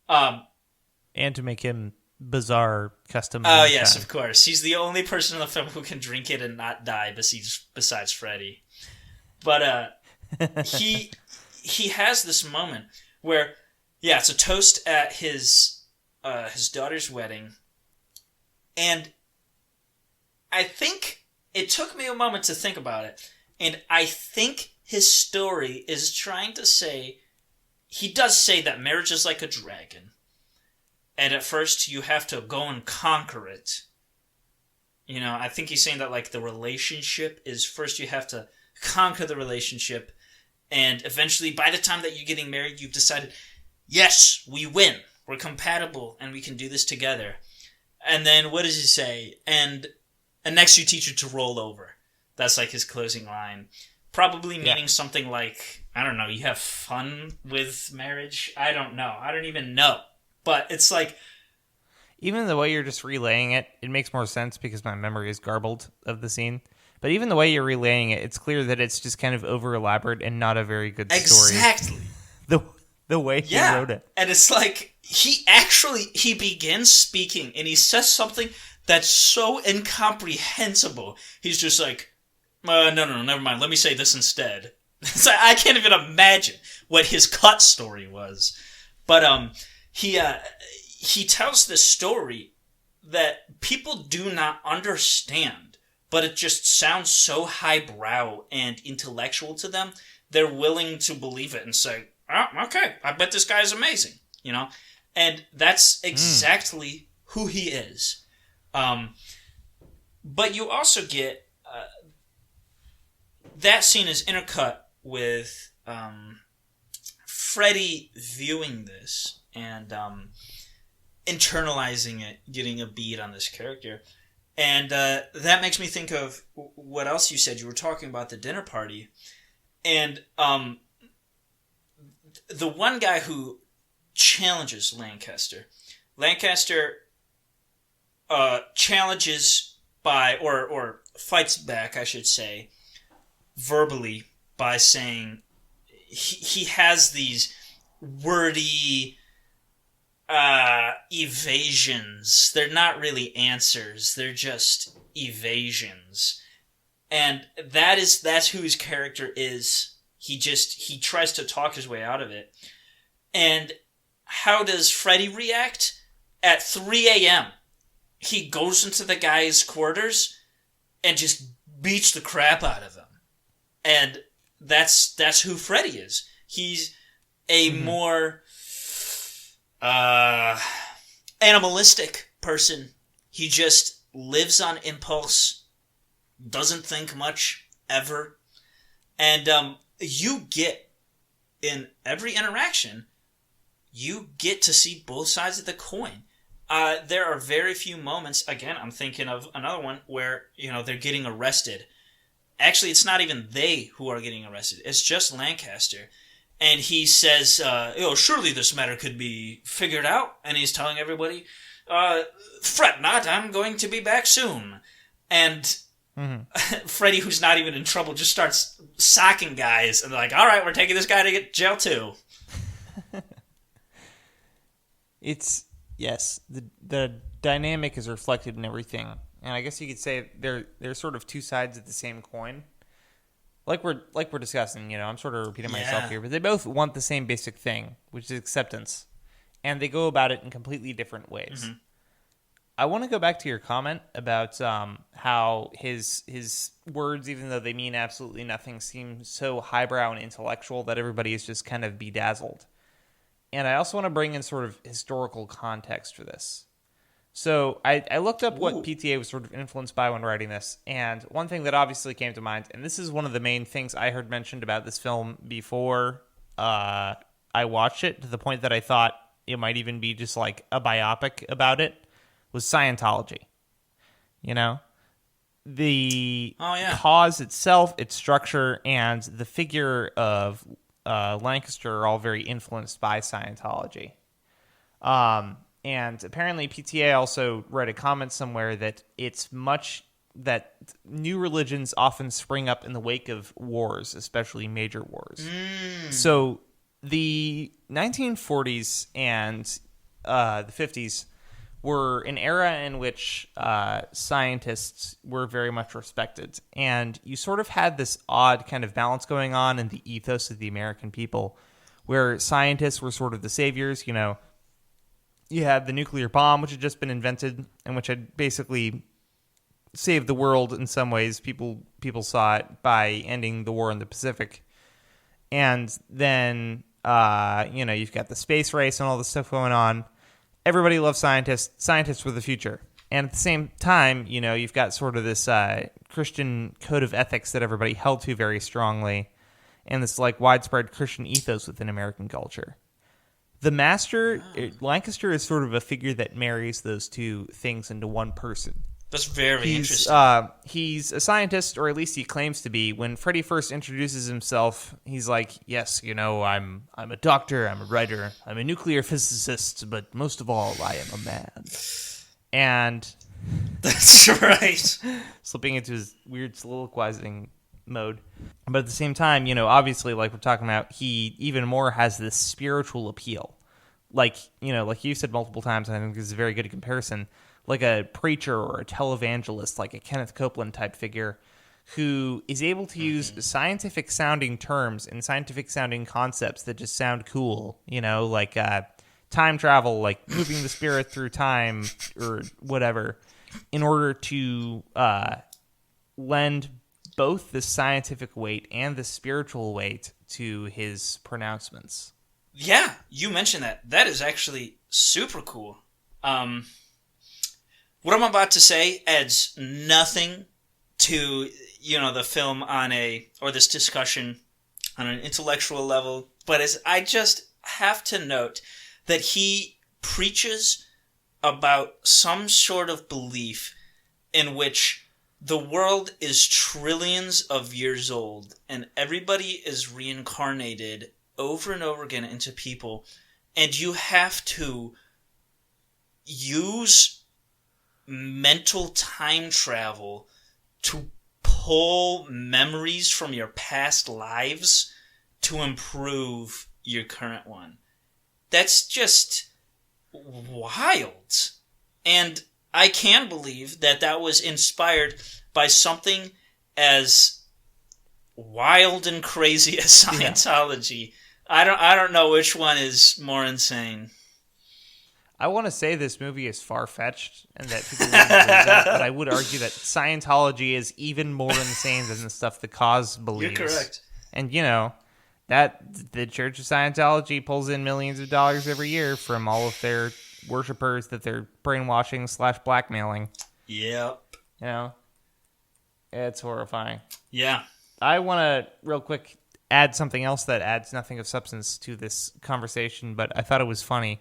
[SPEAKER 4] And to make him bizarre custom.
[SPEAKER 5] Oh, yes, of course. He's the only person in the film who can drink it and not die besides Freddy. But he has this moment where, yeah, it's a toast at his daughter's wedding, and I think it took me a moment to think about it, and I think his story is trying to say, he does say that marriage is like a dragon, and at first you have to go and conquer it. You know, I think he's saying that like the relationship is first you have to conquer the relationship, and eventually by the time that you're getting married, you've decided, yes, we win. We're compatible and we can do this together. And then what does he say? And next you teach her to roll over. That's like his closing line. Probably meaning something like, I don't know, you have fun with marriage? I don't know. I don't even know. But it's like,
[SPEAKER 4] even the way you're just relaying it, it makes more sense because my memory is garbled of the scene. But even the way you're relaying it, it's clear that it's just kind of over-elaborate and not a very good story.
[SPEAKER 5] Exactly.
[SPEAKER 4] The way he wrote it.
[SPEAKER 5] And it's like, he begins speaking, and he says something that's so incomprehensible. He's just like, no, never mind. Let me say this instead. It's like, I can't even imagine what his cut story was. But he tells this story that people do not understand, but it just sounds so highbrow and intellectual to them, they're willing to believe it and say, oh, okay, I bet this guy's amazing, you know? And that's exactly who he is. But you also get, that scene is intercut with Freddy viewing this and internalizing it, getting a beat on this character. And that makes me think of what else you said. You were talking about the dinner party. And the one guy who challenges Lancaster challenges by, or fights back, I should say, verbally by saying he has these wordy evasions. They're not really answers. They're just evasions. And that's who his character is. He tries to talk his way out of it. And how does Freddy react? At 3 a.m., he goes into the guy's quarters and just beats the crap out of him. And that's who Freddy is. He's a more animalistic person. He just lives on impulse, doesn't think much, ever. And you get, in every interaction, you get to see both sides of the coin. There are very few moments, again, I'm thinking of another one, where, they're getting arrested. Actually, it's not even they who are getting arrested. It's just Lancaster. And he says, surely this matter could be figured out. And he's telling everybody, fret not, I'm going to be back soon. And Freddy, who's not even in trouble, just starts socking guys. And they're like, all right, we're taking this guy to get jail too.
[SPEAKER 4] Yes, the dynamic is reflected in everything. And I guess you could say they're sort of two sides of the same coin. Like we're discussing, I'm sort of repeating myself here, but they both want the same basic thing, which is acceptance. And they go about it in completely different ways. Mm-hmm. I want to go back to your comment about how his words, even though they mean absolutely nothing, seem so highbrow and intellectual that everybody is just kind of bedazzled. And I also want to bring in sort of historical context for this. So I looked up what PTA was sort of influenced by when writing this, and one thing that obviously came to mind, and this is one of the main things I heard mentioned about this film before I watched it, to the point that I thought it might even be just like a biopic about it, was Scientology. The cause itself, its structure, and the figure of Lancaster are all very influenced by Scientology. And apparently PTA also read a comment somewhere that that new religions often spring up in the wake of wars, especially major wars. So the 1940s and the 50s were an era in which scientists were very much respected. And you sort of had this odd kind of balance going on in the ethos of the American people, where scientists were sort of the saviors. You had the nuclear bomb, which had just been invented and which had basically saved the world in some ways. People saw it by ending the war in the Pacific. And then, you've got the space race and all this stuff going on. Everybody loves scientists. Scientists were the future. And at the same time, you've got sort of this Christian code of ethics that everybody held to very strongly, and this like widespread Christian ethos within American culture. The master, Lancaster, is sort of a figure that marries those two things into one person.
[SPEAKER 5] That's very interesting.
[SPEAKER 4] He's a scientist, or at least he claims to be. When Freddy first introduces himself, he's like, yes, I'm a doctor, I'm a writer, I'm a nuclear physicist, but most of all, I am a man. And
[SPEAKER 5] that's right.
[SPEAKER 4] Slipping into his weird soliloquizing mode. But at the same time, obviously, like we're talking about, he even more has this spiritual appeal. Like you said multiple times, and I think this is a very good comparison, like a preacher or a televangelist, like a Kenneth Copeland type figure, who is able to use scientific sounding terms and scientific sounding concepts that just sound cool, like time travel, like moving the spirit through time or whatever, in order to lend both the scientific weight and the spiritual weight to his pronouncements.
[SPEAKER 5] Yeah, you mentioned that. That is actually super cool. What I'm about to say adds nothing to, the film or this discussion on an intellectual level, but I just have to note that he preaches about some sort of belief in which the world is trillions of years old, and everybody is reincarnated over and over again into people, and you have to use mental time travel to pull memories from your past lives to improve your current one. That's just wild. And I can believe that that was inspired by something as wild and crazy as Scientology. Yeah. I don't know which one is more insane.
[SPEAKER 4] I want to say this movie is far-fetched and that people wouldn't believe that, but I would argue that Scientology is even more insane than the stuff the cause believes.
[SPEAKER 5] You're correct.
[SPEAKER 4] And, you know, that the Church of Scientology pulls in millions of dollars every year from all of their worshipers that they're brainwashing / blackmailing.
[SPEAKER 5] Yep.
[SPEAKER 4] You know? It's horrifying.
[SPEAKER 5] Yeah.
[SPEAKER 4] I want to, real quick, add something else that adds nothing of substance to this conversation, but I thought it was funny.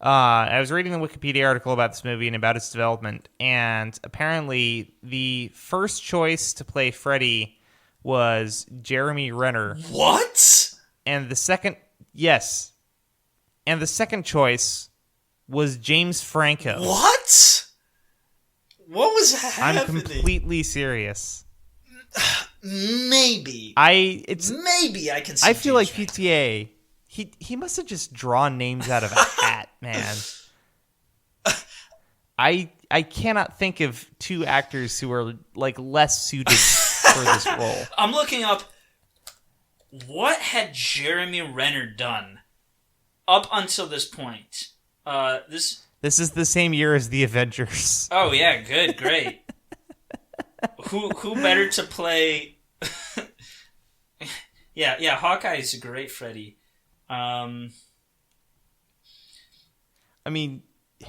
[SPEAKER 4] I was reading the Wikipedia article about this movie and about its development, and apparently the first choice to play Freddy was Jeremy Renner.
[SPEAKER 5] What?
[SPEAKER 4] And the second, yes. And the second choice was James Franco.
[SPEAKER 5] What? What was happening?
[SPEAKER 4] I'm completely serious.
[SPEAKER 5] Maybe. Maybe I can see
[SPEAKER 4] I feel
[SPEAKER 5] James
[SPEAKER 4] like PTA... He must have just drawn names out of a hat, man. I cannot think of two actors who are like less suited for this role.
[SPEAKER 5] I'm looking up what had Jeremy Renner done up until this point. This
[SPEAKER 4] is the same year as the Avengers.
[SPEAKER 5] Oh yeah, good, great. Who better to play? yeah. Hawkeye is a great Freddy.
[SPEAKER 4] I mean,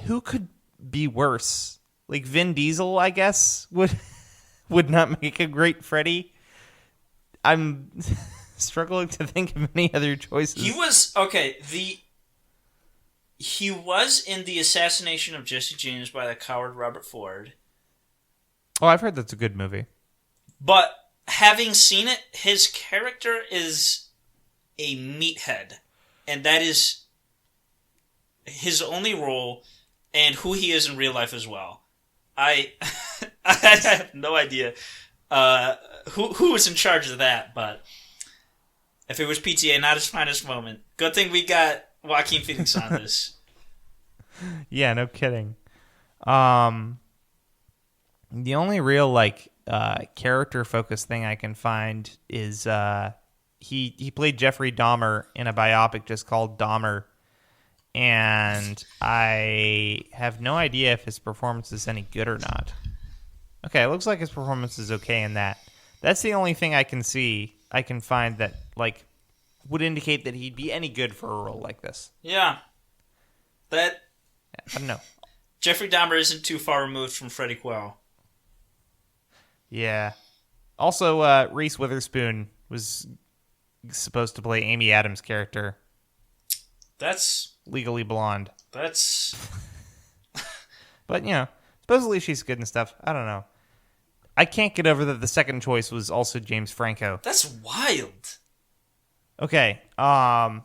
[SPEAKER 4] who could be worse? Like Vin Diesel, I guess, would not make a great Freddy. I'm struggling to think of any other choices.
[SPEAKER 5] He was in the Assassination of Jesse James by the coward Robert Ford.
[SPEAKER 4] Oh, I've heard that's a good movie.
[SPEAKER 5] But having seen it, his character is a meathead. And that is his only role and who he is in real life as well. I have no idea who was in charge of that, but if it was PTA, not his finest moment. Good thing we got Joaquin Phoenix on this.
[SPEAKER 4] Yeah, no kidding. The only real character focused thing I can find is he played Jeffrey Dahmer in a biopic just called Dahmer, and I have no idea if his performance is any good or not. Okay, it looks like his performance is okay in that. That's the only thing I can find that would indicate that he'd be any good for a role like this.
[SPEAKER 5] Yeah. I
[SPEAKER 4] don't know.
[SPEAKER 5] Jeffrey Dahmer isn't too far removed from Freddie Quell.
[SPEAKER 4] Yeah. Also, Reese Witherspoon was supposed to play Amy Adams' character.
[SPEAKER 5] That's
[SPEAKER 4] Legally Blonde.
[SPEAKER 5] That's
[SPEAKER 4] But, supposedly she's good and stuff. I don't know. I can't get over that the second choice was also James Franco.
[SPEAKER 5] That's wild.
[SPEAKER 4] Okay. Ethan,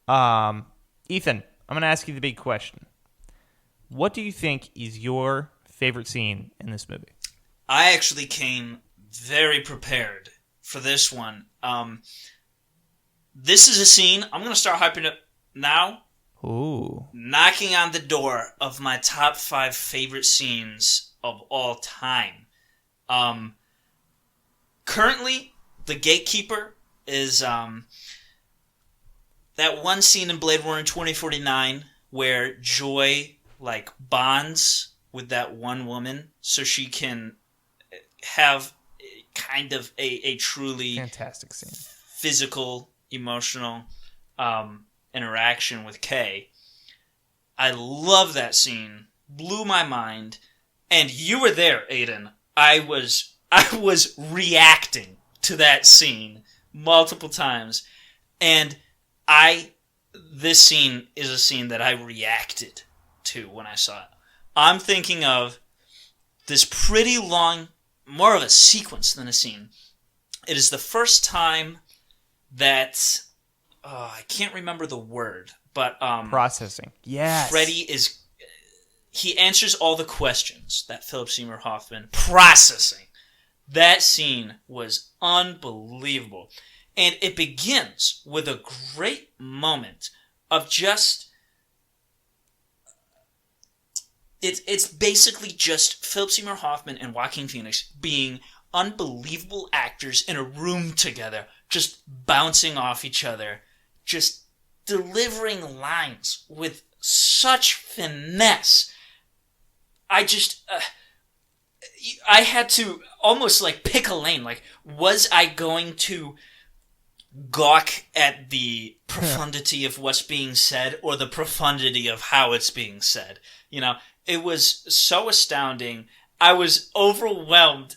[SPEAKER 4] I'm going to ask you the big question. What do you think is your favorite scene in this movie?
[SPEAKER 5] I actually came very prepared for this one. This is a scene, I'm going to start hyping it now.
[SPEAKER 4] Ooh.
[SPEAKER 5] Knocking on the door of my top 5 favorite scenes of all time. Currently, the gatekeeper is that one scene in Blade Runner 2049 where Joy bonds with that one woman so she can have kind of a truly
[SPEAKER 4] fantastic scene,
[SPEAKER 5] physical, emotional interaction with Kay. I love that scene. Blew my mind. And you were there, Aidan. I was reacting to that scene multiple times. And this scene is a scene that I reacted to when I saw it. I'm thinking of this pretty long, more of a sequence than a scene. It is the first time that I can't remember the word, but
[SPEAKER 4] processing. Yes.
[SPEAKER 5] Freddy he answers all the questions that Philip Seymour Hoffman processing. That scene was unbelievable. And it begins with a great moment of just... It's basically just Philip Seymour Hoffman and Joaquin Phoenix being unbelievable actors in a room together, just bouncing off each other, just delivering lines with such finesse. I had to almost like pick a lane. Like, was I going to gawk at the profundity of what's being said or the profundity of how it's being said? You know, it was so astounding. I was overwhelmed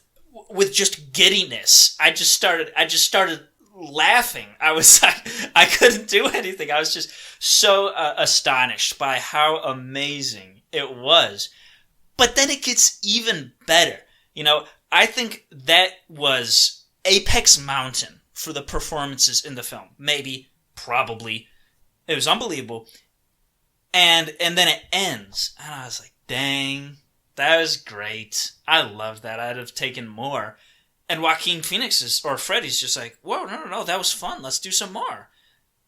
[SPEAKER 5] with just giddiness. I just started laughing. I was like, I couldn't do anything. I was just so astonished by how amazing it was. But then it gets even better. You know, I think that was apex mountain for the performances in the film. Maybe, probably. It was unbelievable. And then it ends. And I was like, dang, that was great. I loved that. I'd have taken more. And Joaquin Freddy's just like, whoa, no, that was fun. Let's do some more.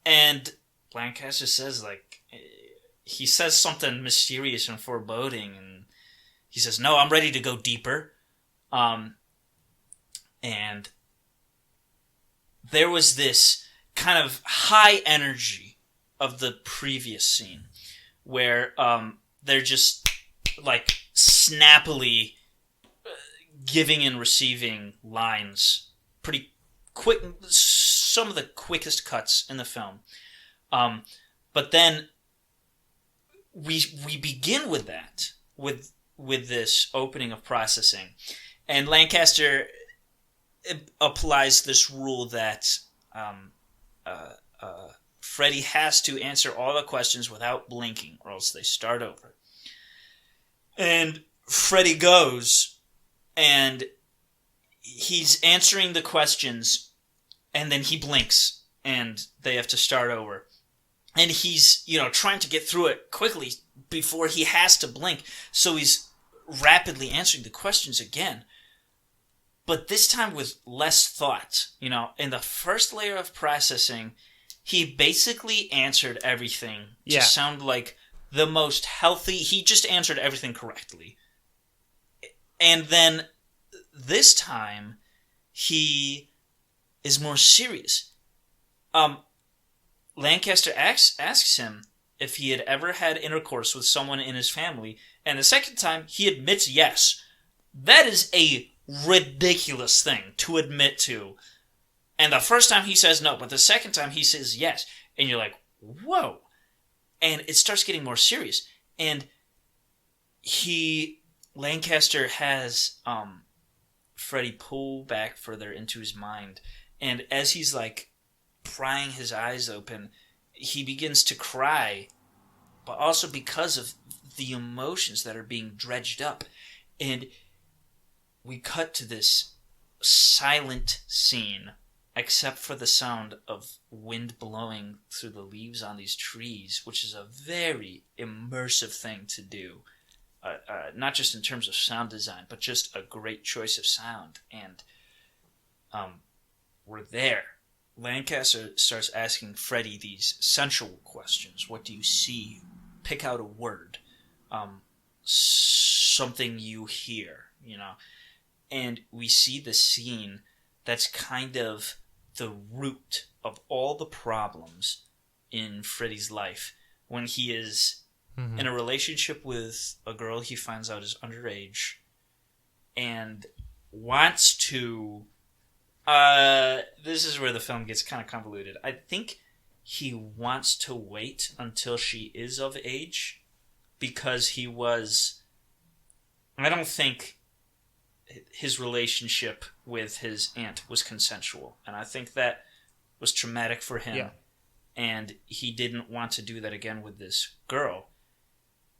[SPEAKER 5] And Lancaster says, like, he says something mysterious and foreboding, and he says, no, I'm ready to go deeper. And there was this kind of high energy of the previous scene where they're just like snappily giving and receiving lines pretty quick, some of the quickest cuts in the film. But then we begin with that, with this opening of processing. And Lancaster applies this rule that Freddy has to answer all the questions without blinking, or else they start over. And Freddy goes, and he's answering the questions, and then he blinks, and they have to start over. And he's, trying to get through it quickly before he has to blink, so he's rapidly answering the questions again. But this time with less thought. In the first layer of processing, he basically answered everything to sound like the most healthy. He just answered everything correctly. And then this time, he is more serious. Lancaster asks him if he had ever had intercourse with someone in his family, and the second time, he admits yes. That is a ridiculous thing to admit to. And the first time he says no, but the second time he says yes. And you're like, whoa. And it starts getting more serious. And Lancaster has Freddy pull back further into his mind. And as he's like prying his eyes open, he begins to cry, but also because of the emotions that are being dredged up. And we cut to this silent scene, except for the sound of wind blowing through the leaves on these trees, which is a very immersive thing to do. Not just in terms of sound design, but just a great choice of sound. And we're there. Lancaster starts asking Freddy these sensual questions. What do you see? Pick out a word. Something you hear, And we see the scene that's kind of the root of all the problems in Freddy's life. When he is in a relationship with a girl he finds out is underage and wants to... this is where the film gets kind of convoluted. I think he wants to wait until she is of age because he was... I don't think his relationship with his aunt was consensual. And I think that was traumatic for him. Yeah. And he didn't want to do that again with this girl.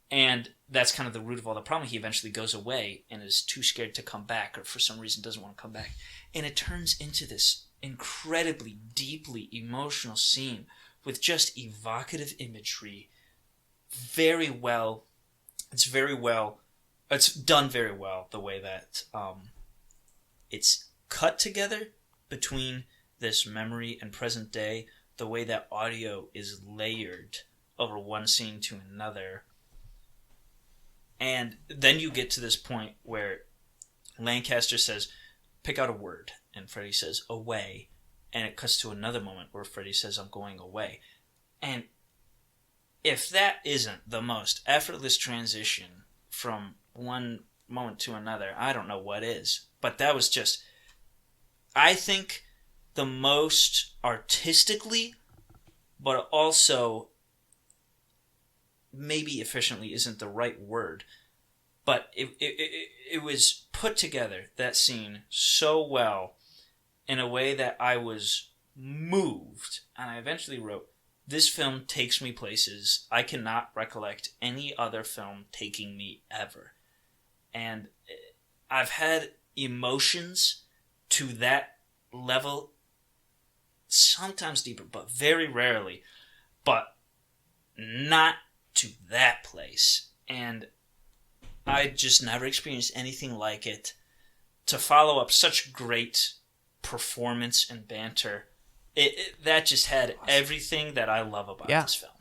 [SPEAKER 5] And that's kind of the root of all the problem. He eventually goes away and is too scared to come back, or for some reason doesn't want to come back. And it turns into this incredibly, deeply emotional scene with just evocative imagery. Very well. It's done very well, the way that it's cut together between this memory and present day, the way that audio is layered over one scene to another. And then you get to this point where Lancaster says, pick out a word. And Freddy says, away. And it cuts to another moment where Freddy says, I'm going away. And if that isn't the most effortless transition from one moment to another, I don't know what is. But that was just, I think, the most artistically, but also maybe efficiently isn't the right word, but it was put together, that scene, so well in a way that I was moved. And I eventually wrote, this film takes me places I cannot recollect any other film taking me ever. And I've had emotions to that level, sometimes deeper, but very rarely, but not to that place. And I just never experienced anything like it. To follow up such great performance and banter, that just had everything that I love about this film.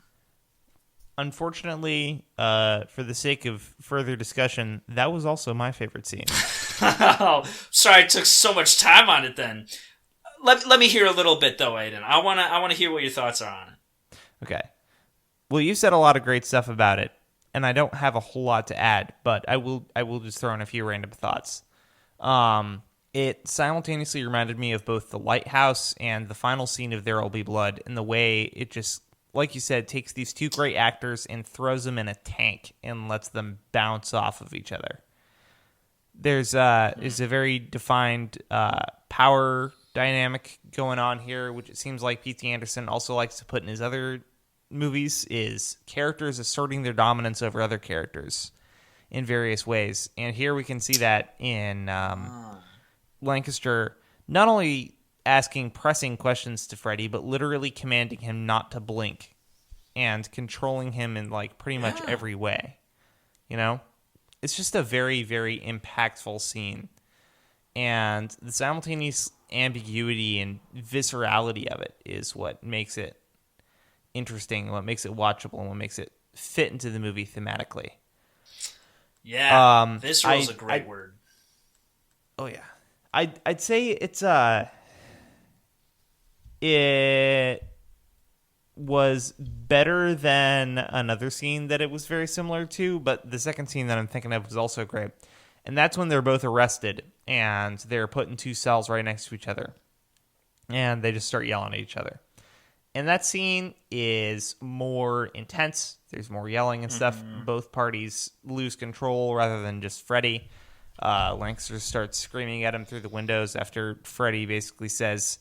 [SPEAKER 4] Unfortunately, for the sake of further discussion, that was also my favorite scene.
[SPEAKER 5] Oh, sorry, I took so much time on it then. Let me hear a little bit though, Aidan. I wanna hear what your thoughts are on it.
[SPEAKER 4] Okay. Well, you said a lot of great stuff about it, and I don't have a whole lot to add, but I will just throw in a few random thoughts. It simultaneously reminded me of both the lighthouse and the final scene of There'll Be Blood, in the way it just, like you said, takes these two great actors and throws them in a tank and lets them bounce off of each other. There's a very defined power dynamic going on here, which it seems like P.T. Anderson also likes to put in his other movies, is characters asserting their dominance over other characters in various ways. And here we can see that in Lancaster not only asking pressing questions to Freddy, but literally commanding him not to blink and controlling him in like pretty much every way. You know? It's just a very, very impactful scene. And the simultaneous ambiguity and viscerality of it is what makes it interesting, what makes it watchable, and what makes it fit into the movie thematically.
[SPEAKER 5] Yeah, visceral is a great word.
[SPEAKER 4] Oh yeah, I'd say it was better than another scene that it was very similar to, but the second scene that I'm thinking of was also great. And that's when they're both arrested and they're put in two cells right next to each other. And they just start yelling at each other. And that scene is more intense. There's more yelling and stuff. Mm-hmm. Both parties lose control rather than just Freddy. Lancaster starts screaming at him through the windows after Freddy basically says,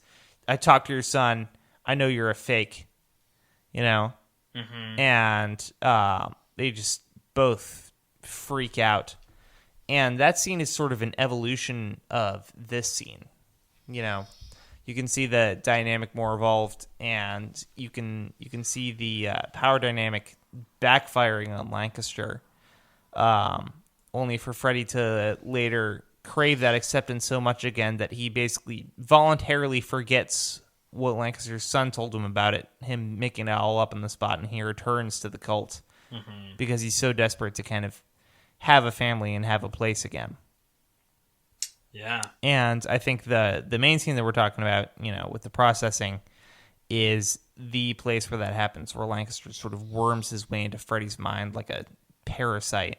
[SPEAKER 4] I talked to your son. I know you're a fake. You know? Mm-hmm. And they just both freak out. And that scene is sort of an evolution of this scene. You know? You can see the dynamic more evolved, and you can see the power dynamic backfiring on Lancaster, only for Freddy to later crave that acceptance so much again that he basically voluntarily forgets what Lancaster's son told him about it, him making it all up on the spot, and he returns to the cult because he's so desperate to kind of have a family and have a place again.
[SPEAKER 5] Yeah.
[SPEAKER 4] And I think the main scene that we're talking about, you know, with the processing, is the place where that happens, where Lancaster sort of worms his way into Freddy's mind like a parasite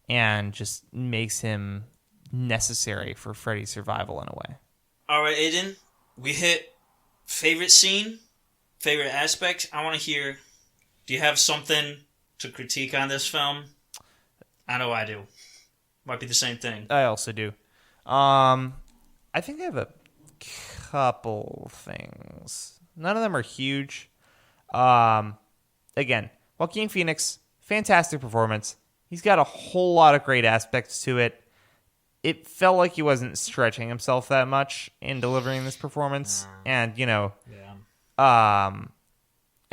[SPEAKER 4] and just makes him necessary for Freddy's survival in a way.
[SPEAKER 5] All right, Aidan, we hit favorite scene, favorite aspect. I want to hear, do you have something to critique on this film? I know I do. Might be the same thing.
[SPEAKER 4] I also do. I think I have a couple things. None of them are huge. Again, Joaquin Phoenix, fantastic performance. He's got a whole lot of great aspects to it. It felt like he wasn't stretching himself that much in delivering this performance. And, you know, I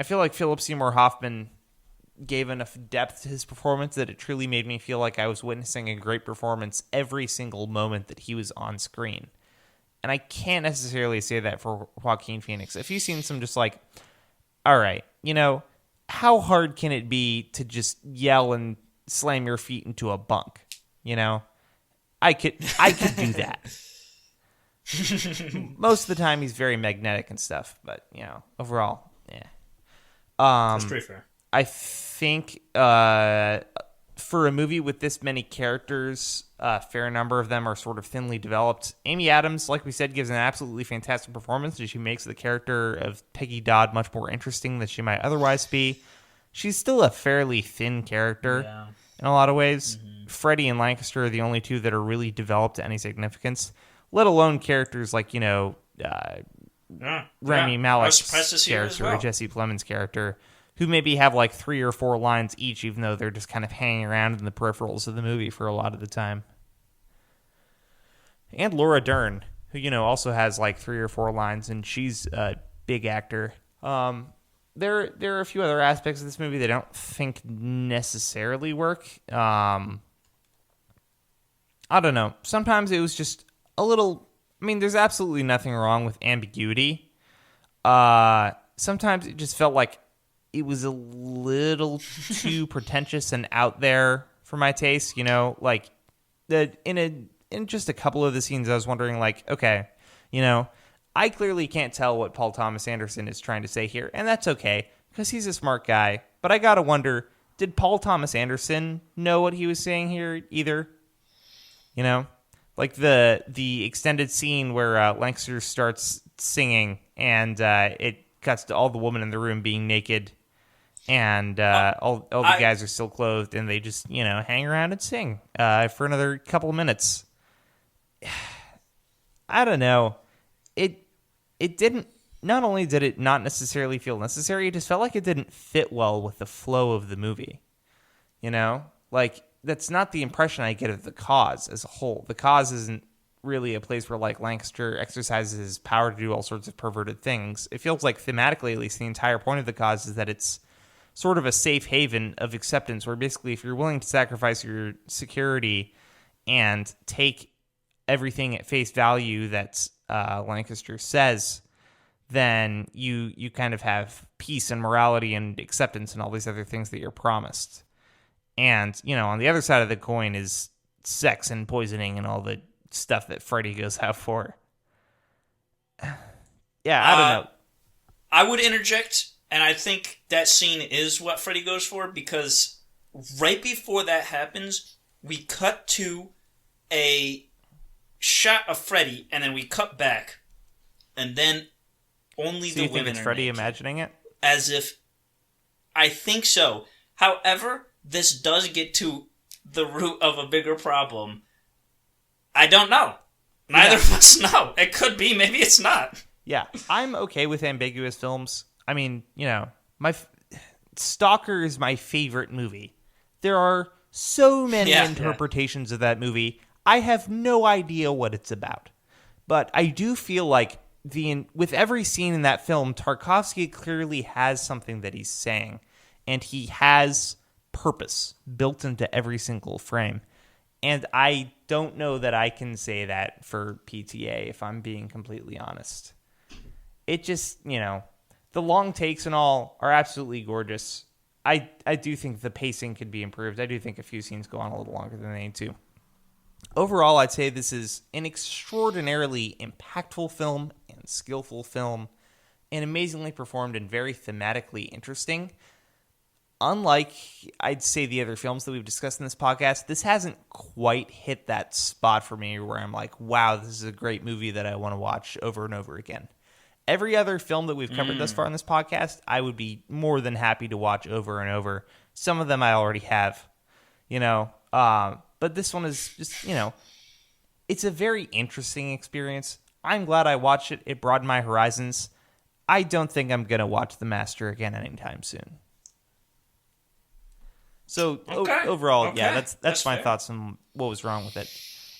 [SPEAKER 4] feel like Philip Seymour Hoffman gave enough depth to his performance that it truly made me feel like I was witnessing a great performance every single moment that he was on screen. And I can't necessarily say that for Joaquin Phoenix. If you've seen some just like, all right, how hard can it be to just yell and slam your feet into a bunk? I could do that. Most of the time he's very magnetic and stuff, but overall, yeah.
[SPEAKER 6] That's pretty fair.
[SPEAKER 4] I think for a movie with this many characters, a fair number of them are sort of thinly developed. Amy Adams, like we said, gives an absolutely fantastic performance, and she makes the character of Peggy Dodd much more interesting than she might otherwise be. She's still a fairly thin character in a lot of ways. Mm-hmm. Freddie and Lancaster are the only two that are really developed to any significance, let alone characters like, Rami Malek's character or Jesse Plemons' character, who maybe have like 3 or 4 lines each, even though they're just kind of hanging around in the peripherals of the movie for a lot of the time. And Laura Dern, who, also has like 3 or 4 lines, and she's a big actor. There are a few other aspects of this movie that I don't think necessarily work. I don't know. Sometimes it was just a little... there's absolutely nothing wrong with ambiguity. Sometimes it just felt like it was a little too pretentious and out there for my taste, like in just a couple of the scenes I was wondering like, okay, I clearly can't tell what Paul Thomas Anderson is trying to say here, and that's okay because he's a smart guy, but I got to wonder, did Paul Thomas Anderson know what he was saying here either? Like the extended scene where Lancaster starts singing and it cuts to all the women in the room being naked. And all the guys are still clothed, and they just, hang around and sing for another couple of minutes. I don't know. It didn't. Not only did it not necessarily feel necessary, it just felt like it didn't fit well with the flow of the movie. Like that's not the impression I get of The Cause as a whole. The Cause isn't really a place where like Lancaster exercises his power to do all sorts of perverted things. It feels like thematically, at least, the entire point of The Cause is that it's sort of a safe haven of acceptance where basically if you're willing to sacrifice your security and take everything at face value that Lancaster says, then you kind of have peace and morality and acceptance and all these other things that you're promised. And, on the other side of the coin is sex and poisoning and all the stuff that Freddy goes out for. Yeah, I don't know.
[SPEAKER 5] I would interject. And I think that scene is what Freddy goes for, because right before that happens, we cut to a shot of Freddy, and then we cut back, and then only the women are naked. So you think it's
[SPEAKER 4] Freddy imagining it?
[SPEAKER 5] As if... I think so. However, this does get to the root of a bigger problem. I don't know. Neither of us know. It could be. Maybe it's not.
[SPEAKER 4] Yeah, I'm okay with ambiguous films. Stalker is my favorite movie. There are so many interpretations of that movie. I have no idea what it's about. But I do feel like with every scene in that film, Tarkovsky clearly has something that he's saying. And he has purpose built into every single frame. And I don't know that I can say that for PTA, if I'm being completely honest. It just, the long takes and all are absolutely gorgeous. I do think the pacing could be improved. I do think a few scenes go on a little longer than they need to. Overall, I'd say this is an extraordinarily impactful film and skillful film, and amazingly performed and very thematically interesting. Unlike, I'd say, the other films that we've discussed in this podcast, this hasn't quite hit that spot for me where I'm like, wow, this is a great movie that I want to watch over and over again. Every other film that we've covered thus far on this podcast, I would be more than happy to watch over and over. Some of them I already have, but this one is just, it's a very interesting experience. I'm glad I watched it. It broadened my horizons. I don't think I'm going to watch The Master again anytime soon. So overall, yeah, that's my thoughts on what was wrong with it.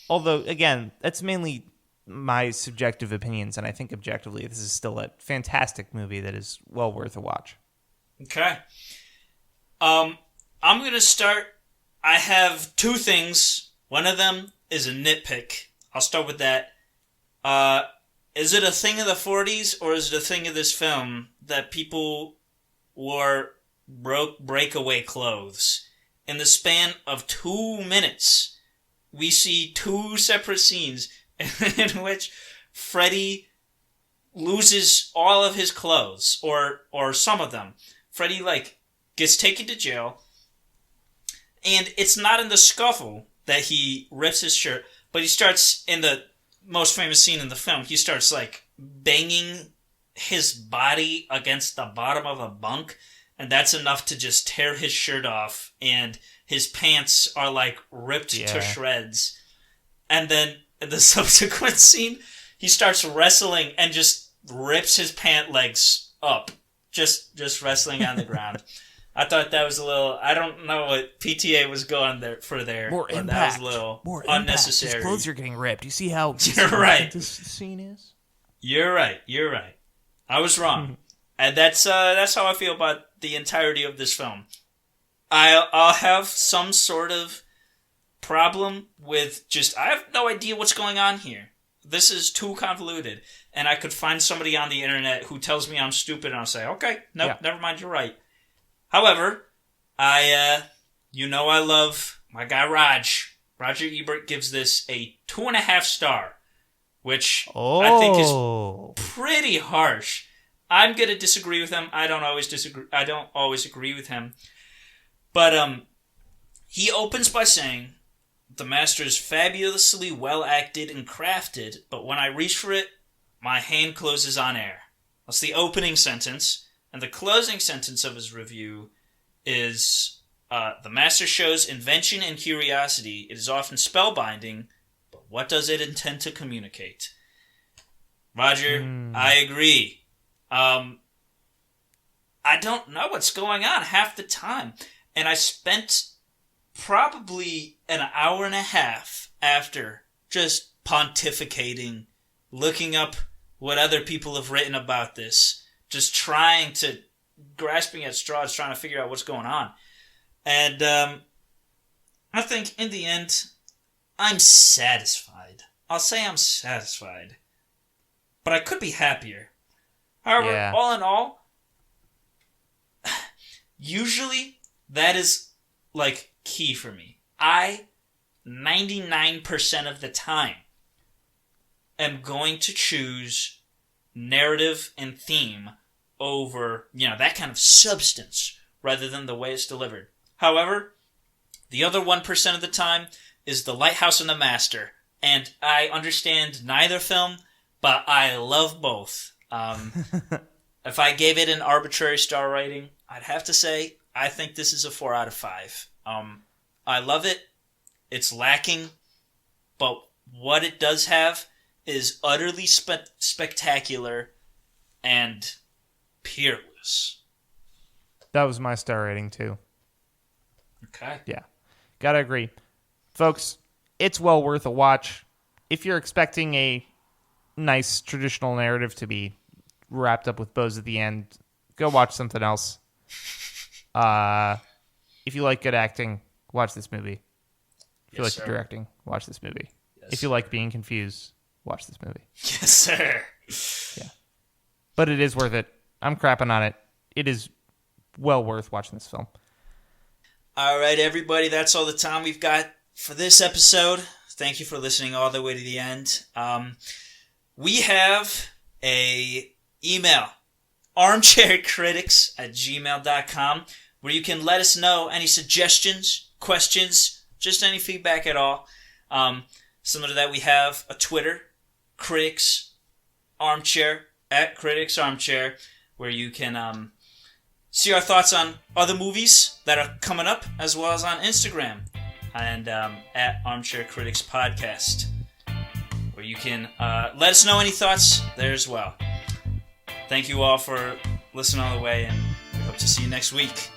[SPEAKER 4] Although, again, that's mainly my subjective opinions, and I think objectively this is still a fantastic movie that is well worth a watch.
[SPEAKER 5] Okay. I'm going to start. I have 2 things. One of them is a nitpick. I'll start with that. Is it a thing of the 40s, or is it a thing of this film that people wore breakaway clothes? In the span of 2 minutes, we see 2 separate scenes in which Freddy loses all of his clothes, or some of them. Freddy, gets taken to jail, and it's not in the scuffle that he rips his shirt, but he starts, in the most famous scene in the film, he starts, banging his body against the bottom of a bunk, and that's enough to just tear his shirt off, and his pants are, ripped to shreds. And then, in the subsequent scene, he starts wrestling and just rips his pant legs up. Just wrestling on the ground. I thought that was a little... I don't know what PTA was going there for there.
[SPEAKER 4] More impact.
[SPEAKER 5] That was a little unnecessary.
[SPEAKER 4] His clothes are getting ripped. You see how
[SPEAKER 5] You're right.
[SPEAKER 4] this scene is?
[SPEAKER 5] You're right. I was wrong. And that's how I feel about the entirety of this film. I'll have some sort of problem with I have no idea what's going on here. This is too convoluted. And I could find somebody on the internet who tells me I'm stupid, and I'll say, okay, never mind, you're right. However, I love my guy Raj. Roger Ebert gives this a 2.5 star, which I think is pretty harsh. I'm going to disagree with him. I don't always agree with him. But he opens by saying, "The master is fabulously well acted and crafted, but when I reach for it, my hand closes on air." That's the opening sentence. And the closing sentence of his review is, "The master shows invention and curiosity. It is often spellbinding, but what does it intend to communicate?" Roger, I agree. I don't know what's going on half the time. And I spent probably an hour and a half after just pontificating, looking up what other people have written about this, just grasping at straws, trying to figure out what's going on. And I think in the end, I'm satisfied. I'll say I'm satisfied. But I could be happier. However, all in all, usually that is key for me. I 99% of the time am going to choose narrative and theme over, that kind of substance rather than the way it's delivered. However, the other 1% of the time is The Lighthouse and the Master. And I understand neither film, but I love both. If I gave it an arbitrary star rating, I'd have to say I think this is a 4 out of 5. I love it. It's lacking, but what it does have is utterly spectacular and peerless.
[SPEAKER 4] That was my star rating too.
[SPEAKER 5] Okay.
[SPEAKER 4] Yeah. Gotta agree. Folks, it's well worth a watch. If you're expecting a nice traditional narrative to be wrapped up with bows at the end, go watch something else. If you like good acting, watch this movie. If you like the directing, watch this movie. If you like being confused, watch this movie.
[SPEAKER 5] Yes, sir.
[SPEAKER 4] Yeah. But it is worth it. I'm crapping on it. It is well worth watching this film.
[SPEAKER 5] All right, everybody. That's all the time we've got for this episode. Thank you for listening all the way to the end. We have a email, armchaircritics@gmail.com, where you can let us know any suggestions, questions, just any feedback at all. Similar to that, we have a Twitter, Critics Armchair, @CriticsArmchair, where you can see our thoughts on other movies that are coming up, as well as on Instagram, and at Armchair Critics Podcast, where you can let us know any thoughts there as well. Thank you all for listening all the way, and we hope to see you next week.